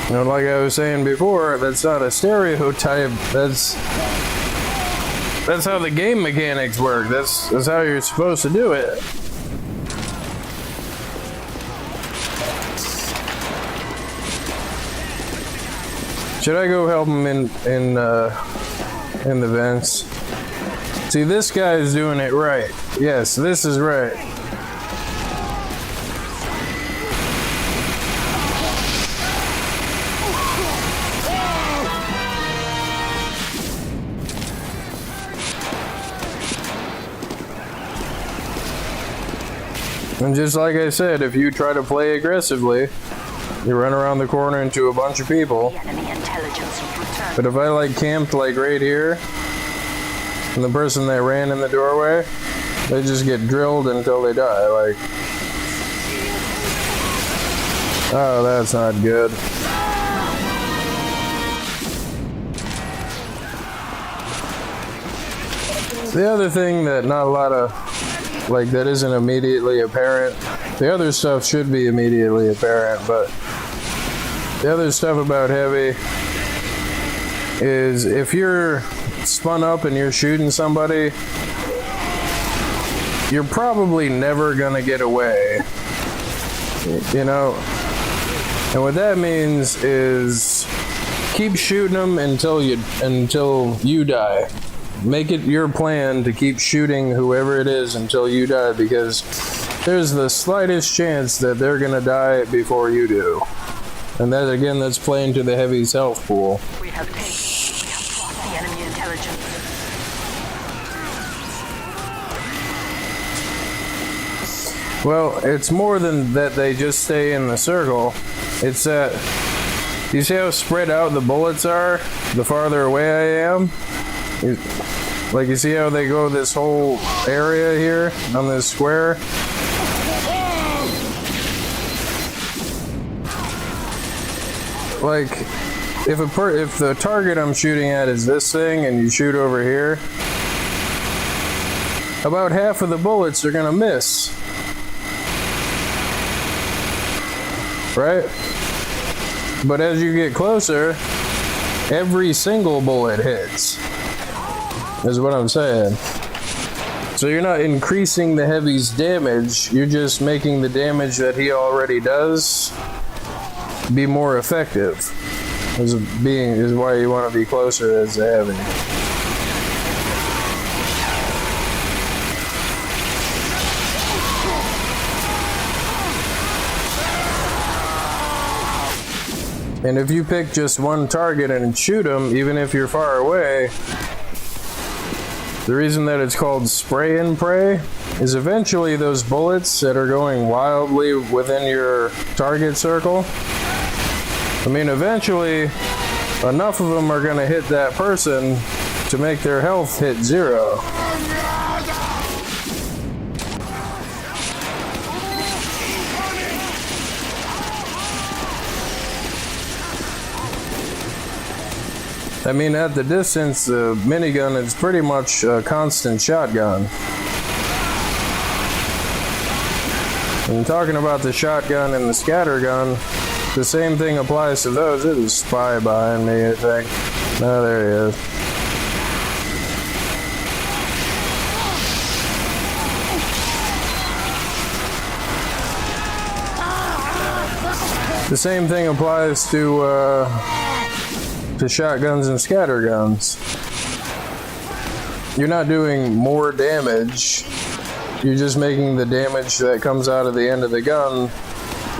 A: And like I was saying before, that's not a stereotype. That's how the game mechanics work. That's how you're supposed to do it. Should I go help him in the vents? See, this guy is doing it right. Yes, this is right. And just like I said, if you try to play aggressively, you run around the corner into a bunch of people. But if I like camped like right here, and the person that ran in the doorway, they just get drilled until they die. Like, oh, that's not good. The other thing that not a lot of, like, that isn't immediately apparent, the other stuff should be immediately apparent, but the other stuff about heavy is if you're spun up and you're shooting somebody, you're probably never gonna get away, you know? And what that means is keep shooting them until you die. Make it your plan to keep shooting whoever it is until you die, because there's the slightest chance that they're gonna die before you do. And that, again, that's playing to the heavy's health pool.
B: We have lost the enemy intelligence.
A: Well, it's more than that they just stay in the circle. It's that, you see how spread out the bullets are the farther away I am? Like, you see how they go this whole area here on this square? Like, if the target I'm shooting at is this thing and you shoot over here, about half of the bullets are gonna miss. Right? But as you get closer, every single bullet hits, is what I'm saying. So you're not increasing the heavy's damage, you're just making the damage that he already does be more effective. Is why you want to be closer as the heavy. And if you pick just one target and shoot him, even if you're far away, the reason that it's called spray and pray is eventually those bullets that are going wildly within your target circle, I mean, eventually enough of them are going to hit that person to make their health hit 0. I mean, at the distance, the minigun is pretty much a constant shotgun. And talking about the shotgun and the scatter gun, the same thing applies to those. There's a spy behind me, I think. Oh, there he is. The same thing applies to shotguns and scatterguns. You're not doing more damage. You're just making the damage that comes out of the end of the gun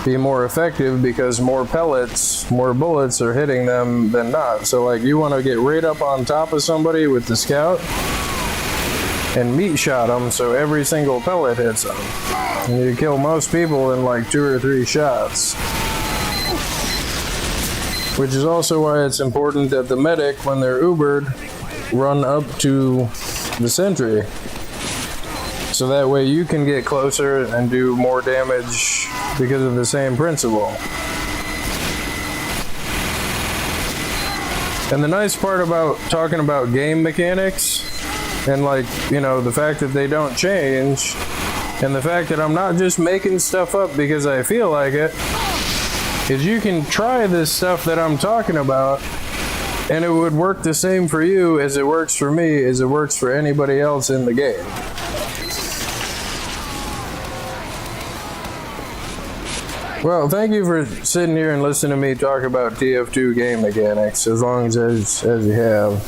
A: be more effective because more pellets, more bullets are hitting them than not. So like you want to get right up on top of somebody with the scout and meat shot them so every single pellet hits them. And you kill most people in like 2 or 3 shots. Which is also why it's important that the medic, when they're Ubered, run up to the sentry. So that way you can get closer and do more damage because of the same principle. And the nice part about talking about game mechanics and like, you know, the fact that they don't change and the fact that I'm not just making stuff up because I feel like it, is you can try this stuff that I'm talking about and it would work the same for you as it works for me, as it works for anybody else in the game. Well, thank you for sitting here and listening to me talk about TF2 game mechanics, as long as you have.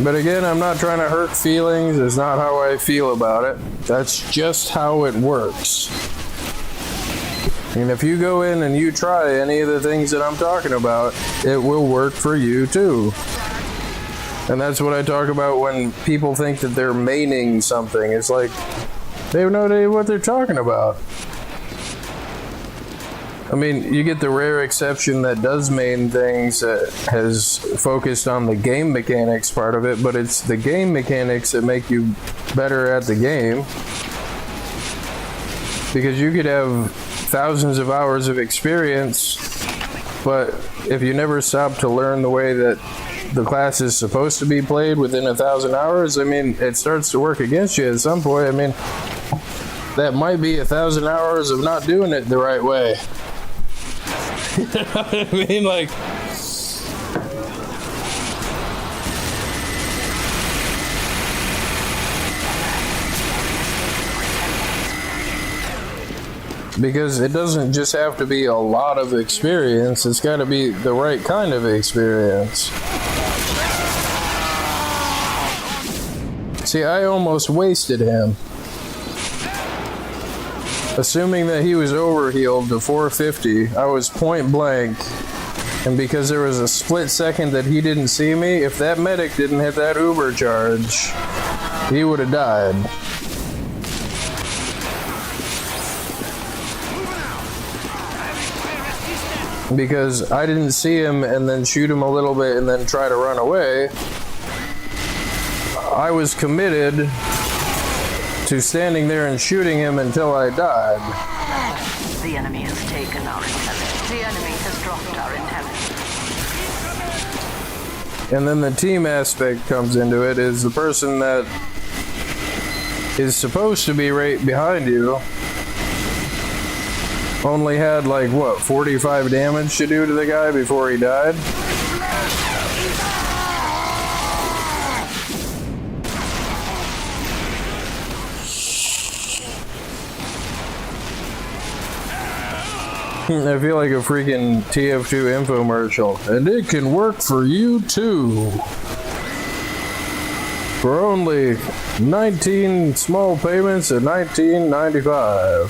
A: But again, I'm not trying to hurt feelings. It's not how I feel about it. That's just how it works. And if you go in and you try any of the things that I'm talking about, it will work for you too. And that's what I talk about when people think that they're maining something. It's like, they have no idea what they're talking about. I mean, you get the rare exception that does main things, that has focused on the game mechanics part of it, but it's the game mechanics that make you better at the game. Because you could have thousands of hours of experience, but if you never stop to learn the way that the class is supposed to be played within 1,000 hours, I mean, it starts to work against you at some point. I mean, that might be 1,000 hours of not doing it the right way. You know what I mean? Like, because it doesn't just have to be a lot of experience, it's got to be the right kind of experience. See, I almost wasted him. Assuming that he was overhealed to 450, I was point blank, and because there was a split second that he didn't see me, if that medic didn't hit that Uber charge, he would have died. Because I didn't see him and then shoot him a little bit and then try to run away. I was committed to standing there and shooting him until I died.
B: The enemy has taken our intelligence. The enemy has dropped our intelligence.
A: And then the team aspect comes into it, is the person that is supposed to be right behind you only had like, what, 45 damage to do to the guy before he died? I feel like a freaking TF2 infomercial. And it can work for you too. For only 19 small payments at $19.95.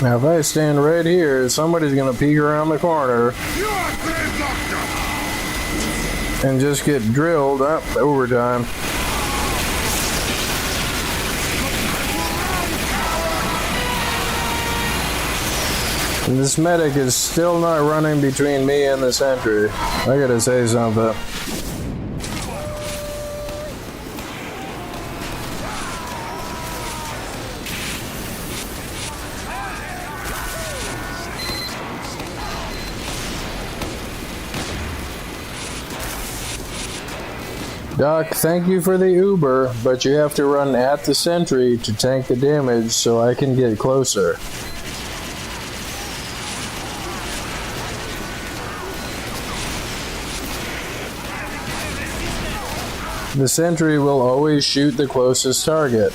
A: Now if I stand right here, somebody's gonna peek around the corner
C: You are brave, Doctor!
A: and just get drilled up overtime. And this medic is still not running between me and the sentry. I gotta say something. Doc, thank you for the Uber, but you have to run at the sentry to tank the damage so I can get closer. The sentry will always shoot the closest target.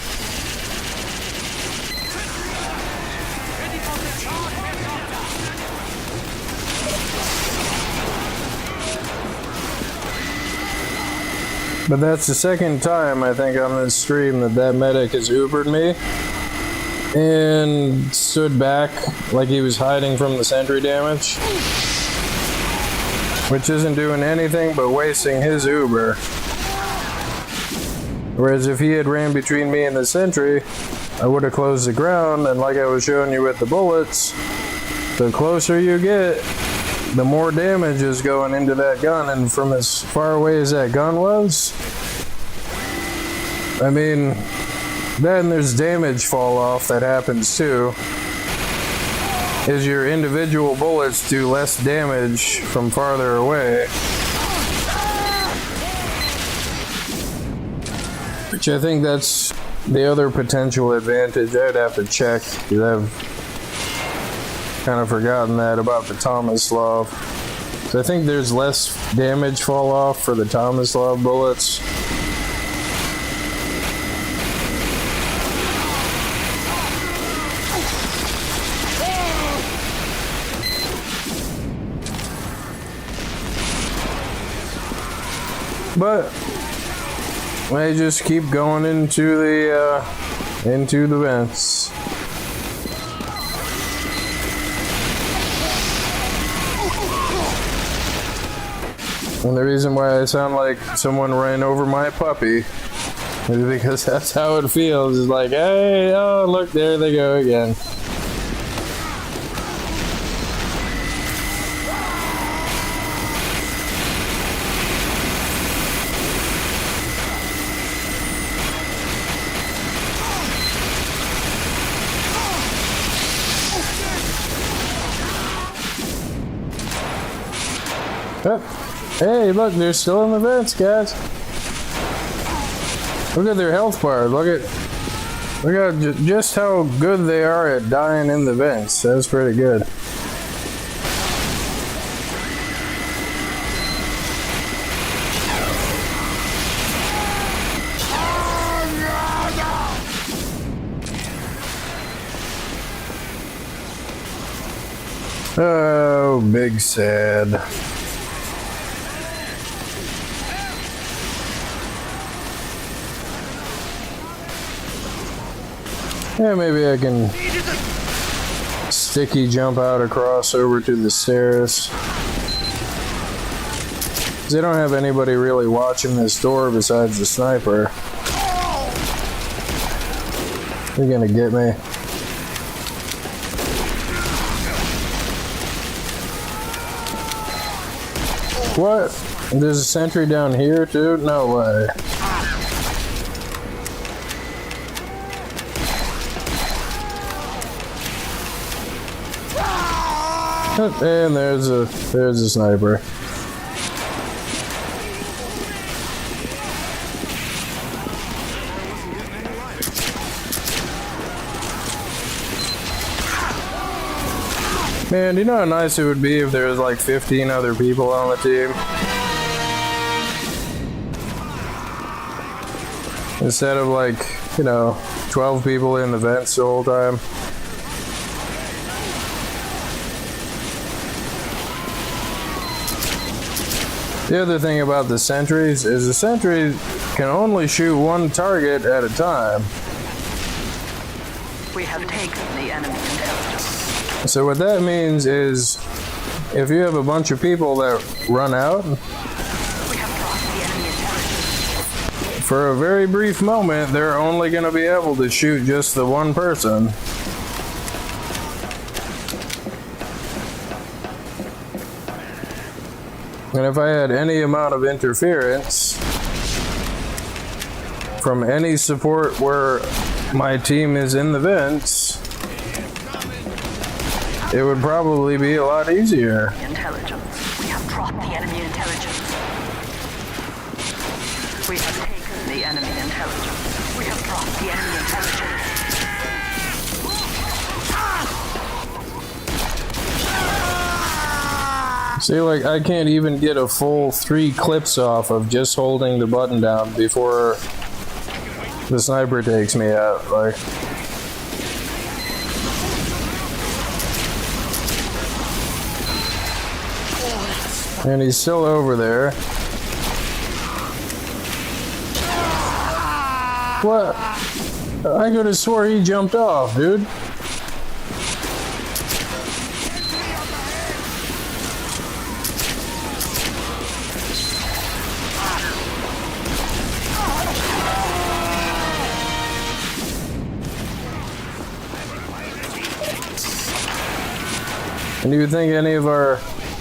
A: But that's the second time I think on this stream that medic has Ubered me and stood back like he was hiding from the sentry damage, which isn't doing anything but wasting his Uber. Whereas if he had ran between me and the sentry, I would have closed the ground, and like I was showing you with the bullets, the closer you get, the more damage is going into that gun, and from as far away as that gun was, I mean, then there's damage fall off that happens too, is your individual bullets do less damage from farther away. Which I think that's the other potential advantage. I'd have to check, because I've kind of forgotten that about the Tomislav. So I think there's less damage fall off for the Tomislav bullets. But I just keep going into the vents. And the reason why I sound like someone ran over my puppy is because that's how it feels. It's like, hey, oh, look, there they go again. Oh, hey, look, they're still in the vents, guys. Look at their health bar. Look at just how good they are at dying in the vents. That's pretty good. Oh, big sad. Yeah, maybe I can sticky jump out across over to the stairs. 'Cause they don't have anybody really watching this door besides the sniper. They're gonna get me. What? There's a sentry down here too? No way. And there's a sniper. Man, do you know how nice it would be if there was like 15 other people on the team? Instead of like, 12 people in the vents the whole time. The other thing about the sentries is the sentries can only shoot one target at a time.
B: We have taken the enemy intelligence.
A: So what that means is, if you have a bunch of people that run out,
B: We have lost the enemy intelligence.
A: for a very brief moment, they're only going to be able to shoot just the one person. And if I had any amount of interference from any support where my team is in the vents, it would probably be a lot easier.
B: Intelligence. We have dropped the enemy intelligence. We have taken the enemy intelligence. We have dropped the enemy intelligence.
A: See, like, I can't even get a full 3 clips off of just holding the button down before the sniper takes me out. Like, and he's still over there. What? I could have swore he jumped off, dude. And do you think any of our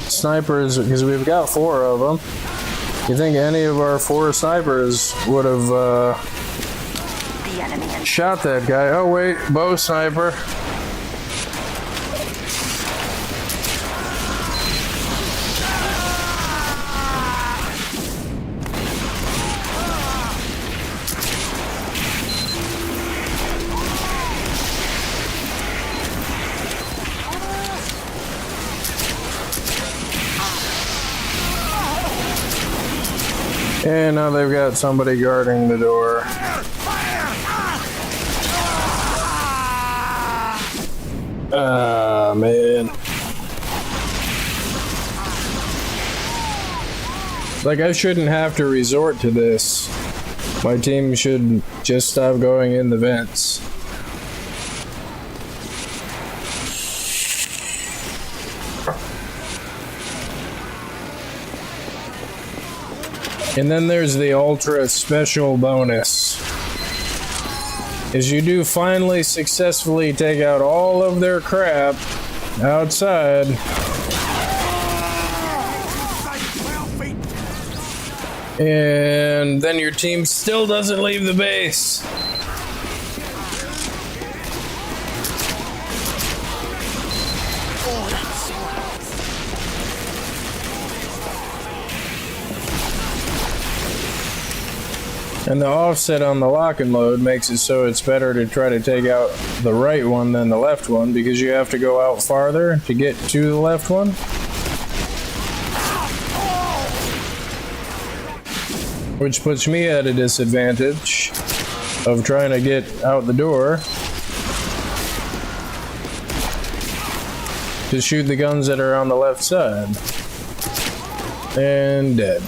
A: snipers, because we've got 4 of them, you think any of our 4 snipers would have
B: The enemy intelligence.
A: shot that guy? Oh wait, bow sniper. And now they've got somebody guarding the door. Ah, man. Like, I shouldn't have to resort to this. My team should just stop going in the vents. And then there's the ultra special bonus. Is you do finally successfully take out all of their crap outside. And then your team still doesn't leave the base. And the offset on the lock and load makes it so it's better to try to take out the right one than the left one, because you have to go out farther to get to the left one. Which puts me at a disadvantage of trying to get out the door to shoot the guns that are on the left side. And dead.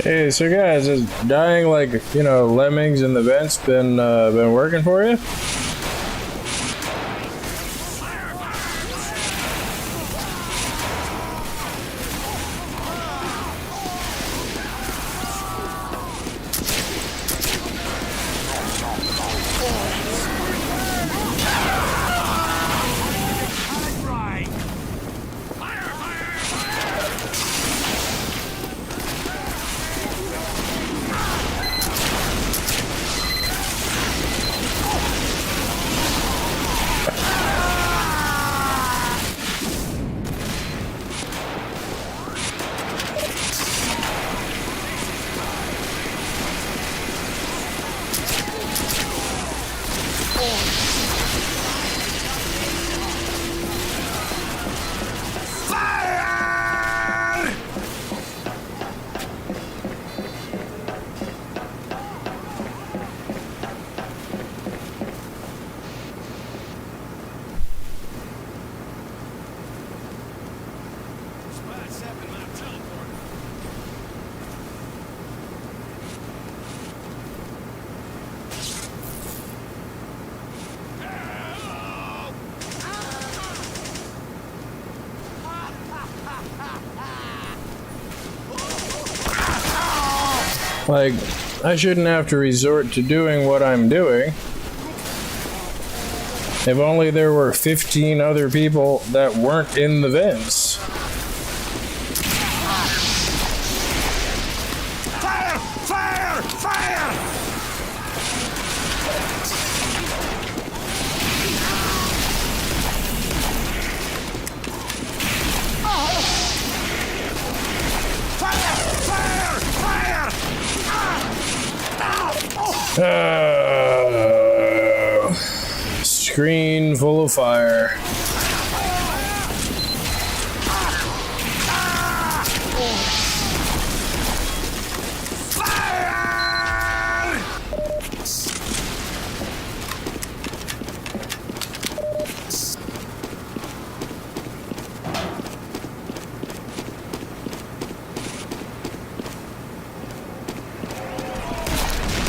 A: Hey, so guys, is dying like, you know, lemmings in the vents been working for you? Like, I shouldn't have to resort to doing what I'm doing. If only there were 15 other people that weren't in the vents.
C: Fire! Fire! Fire!
A: Screen full of fire.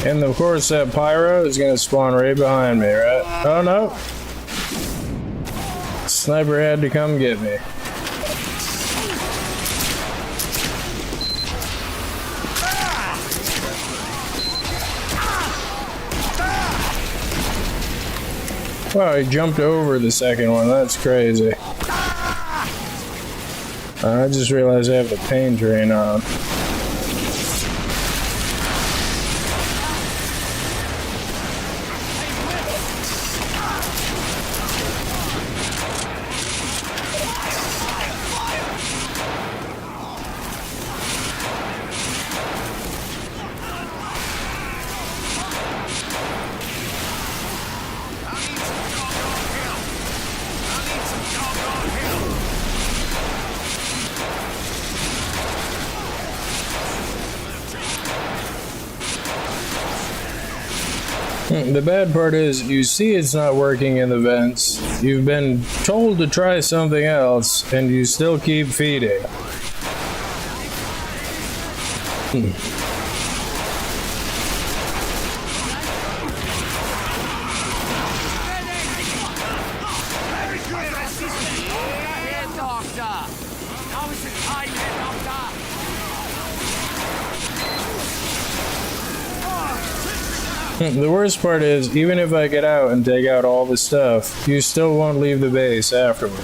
A: And of course that pyro is gonna spawn right behind me, right? Oh no. Sniper had to come get me. Wow, he jumped over the second one. That's crazy. I just realized I have the pain drain on. The bad part is, you see it's not working in the vents, you've been told to try something else, and you still keep feeding. The worst part is, even if I get out and take out all the stuff, you still won't leave the base afterward.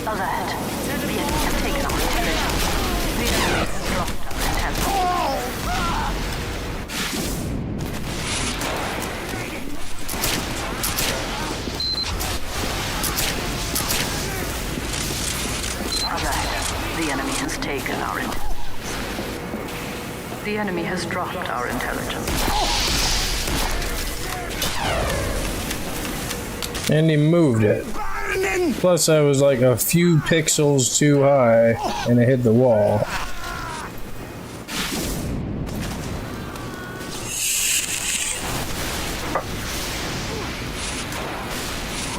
B: Alert. The enemy has taken our intelligence. The enemy has dropped our intelligence. Alert. The enemy has taken our intelligence. The enemy has dropped our intelligence.
A: And he moved it. Plus I was like a few pixels too high and it hit the wall.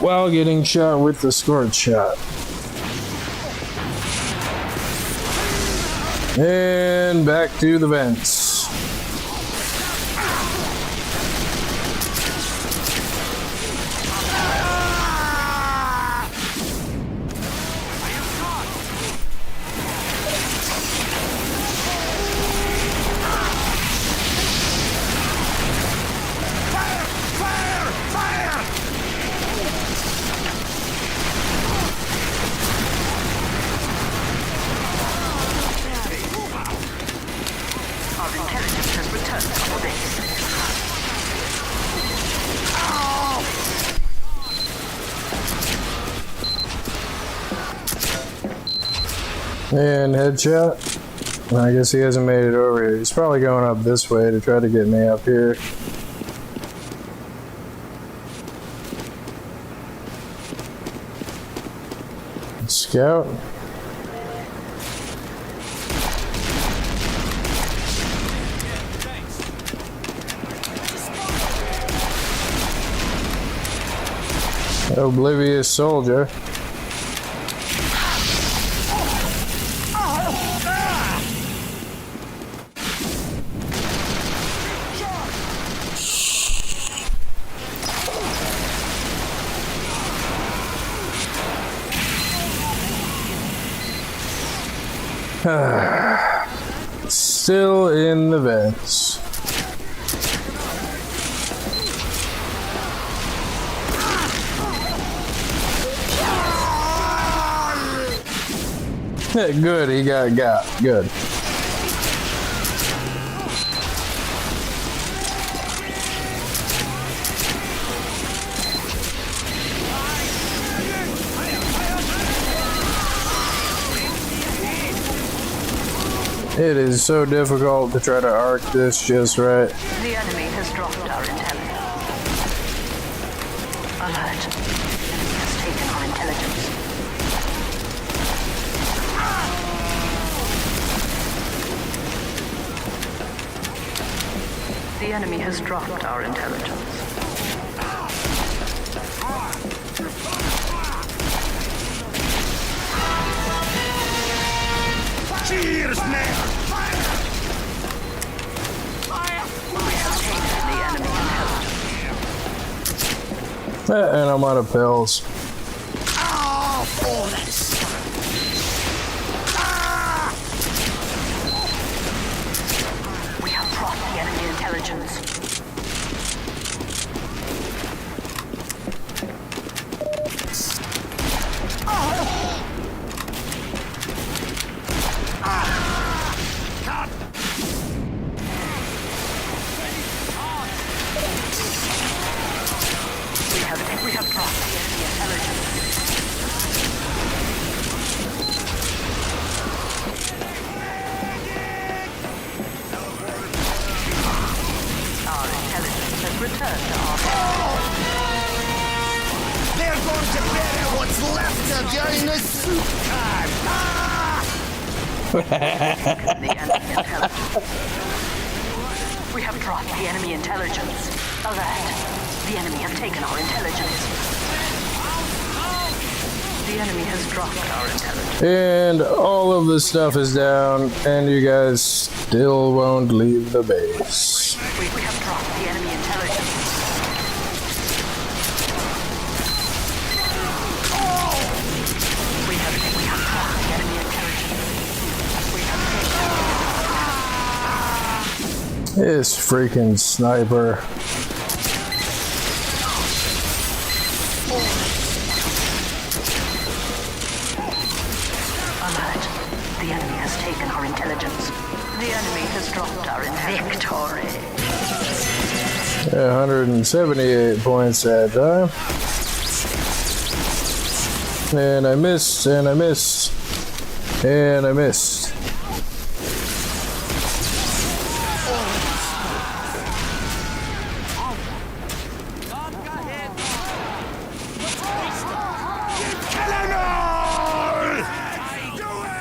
A: While getting shot with the scorch shot. And back to the vents. And headshot. I guess he hasn't made it over here. He's probably going up this way to try to get me up here. Scout. Oblivious soldier. Still in the vents. Yeah, good, he got. Good. It is so difficult to try to arc this just right.
B: The enemy has dropped our intelligence. Alert. The enemy has taken our intelligence. The enemy has dropped our intelligence.
C: Cheers, man!
B: We have taken the enemy intelligence.
A: And I'm out of pills.
C: Oh, fullness!
B: We have dropped the enemy intelligence. We have dropped the enemy intelligence. Our intelligence has returned to our
C: They're going to bury what's left of you in a soup can!
B: the enemy intelligence. We have dropped the enemy intelligence. Alert. The enemy have taken our intelligence. The enemy has dropped our intelligence.
A: And all of the stuff is down, and you guys still won't leave the base.
B: We have dropped the enemy intelligence. We have dropped the enemy intelligence. We have taken.
A: This freaking sniper.
B: Alert. The enemy has taken our intelligence. The enemy has dropped our victory.
A: 178 points that time. And I missed, and I missed, and I missed.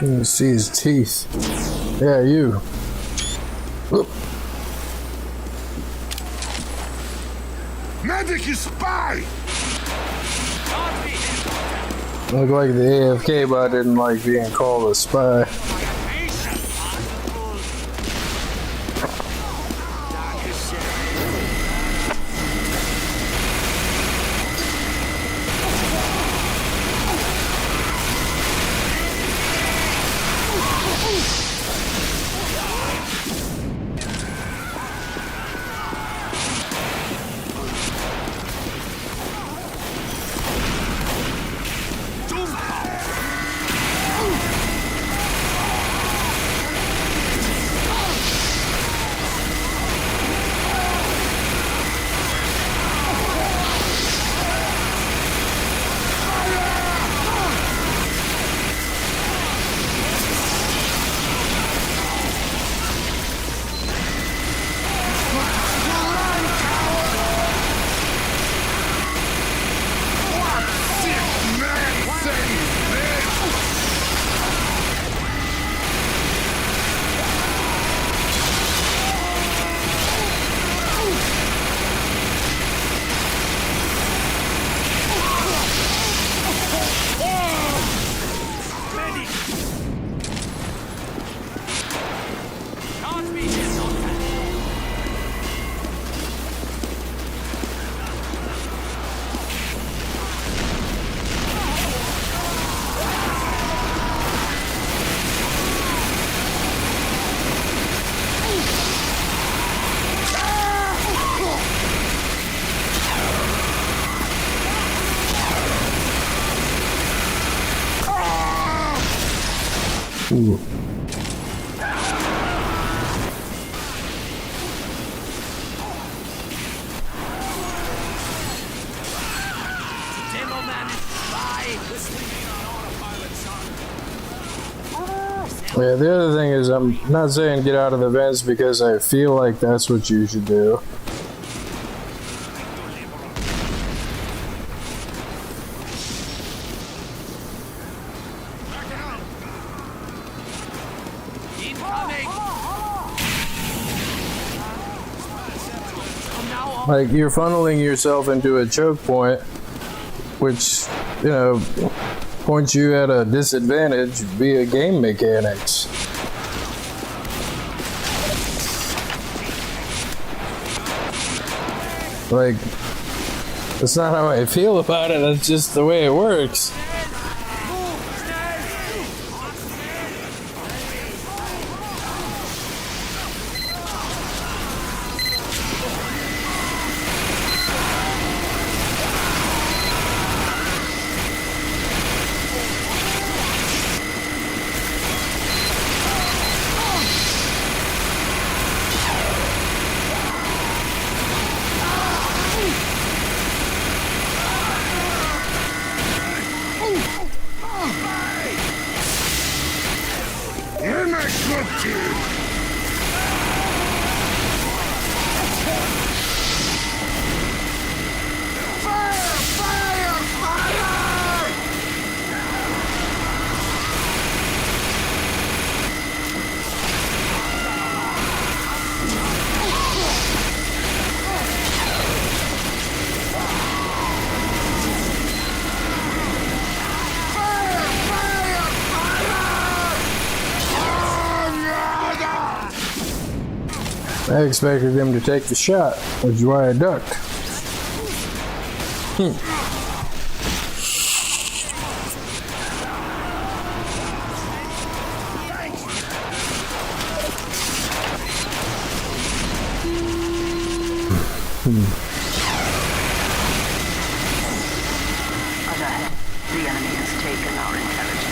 A: You can see his teeth. Yeah, you. Oop.
C: Medic is spy!
A: Looked like the AFK bot didn't like being called a spy. Ooh.
C: Demo man, bye. This thing ain't on autopilot, son.
A: Yeah, the other thing is, I'm not saying get out of the vents because I feel like that's what you should do.
C: Incoming. From now on.
A: Like, you're funneling yourself into a choke point, which, you know, points you at a disadvantage via game mechanics. Like, that's not how I feel about it, that's just the way it works. I expected him to take the shot, which is why I ducked.
B: Ahead, the enemy has taken our intelligence.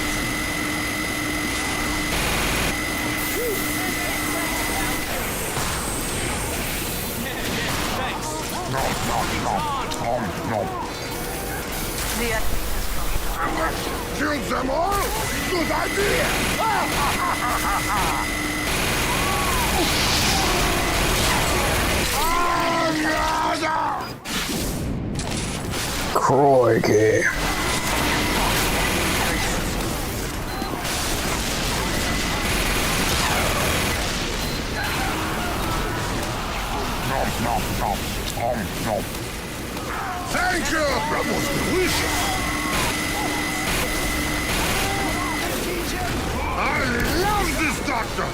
B: The enemy has
E: Killed them all? Good idea!
A: Crikey.
E: Thank you! That was delicious! I love this doctor!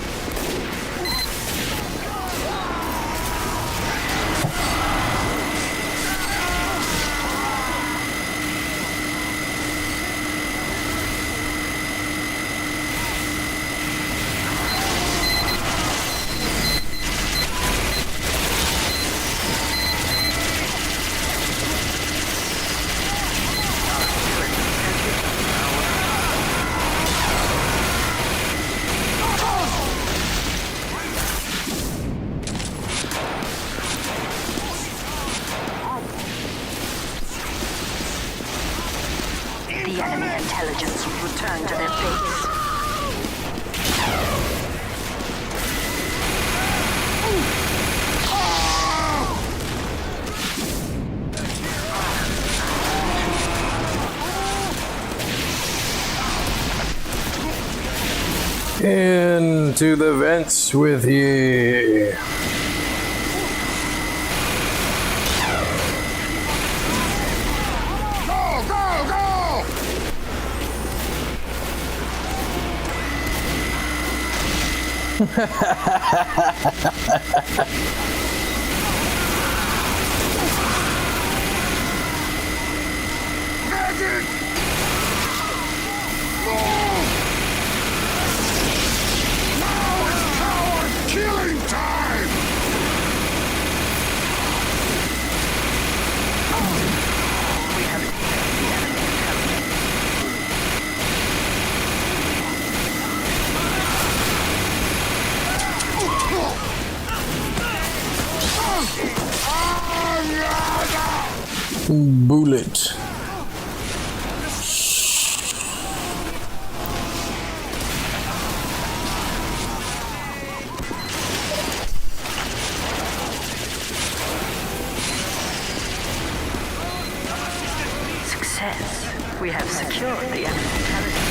B: The enemy intelligence will return to their base.
A: Into the vents with ye.
E: Go, go, go! Medic! Move! Now is coward killing time!
B: We have the enemy intelligence.
A: Bullet.
B: Success. We have secured the enemy intelligence.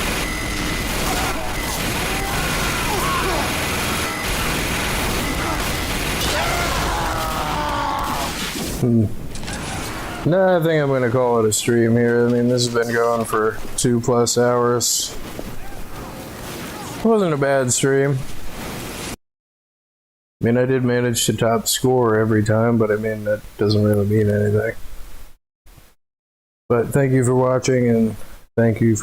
A: No, I think I'm gonna call it a stream here. I mean, this has been going for 2+ hours. It wasn't a bad stream. I mean, I did manage to top score every time, but I mean, that doesn't really mean anything. But thank you for watching, and thank you for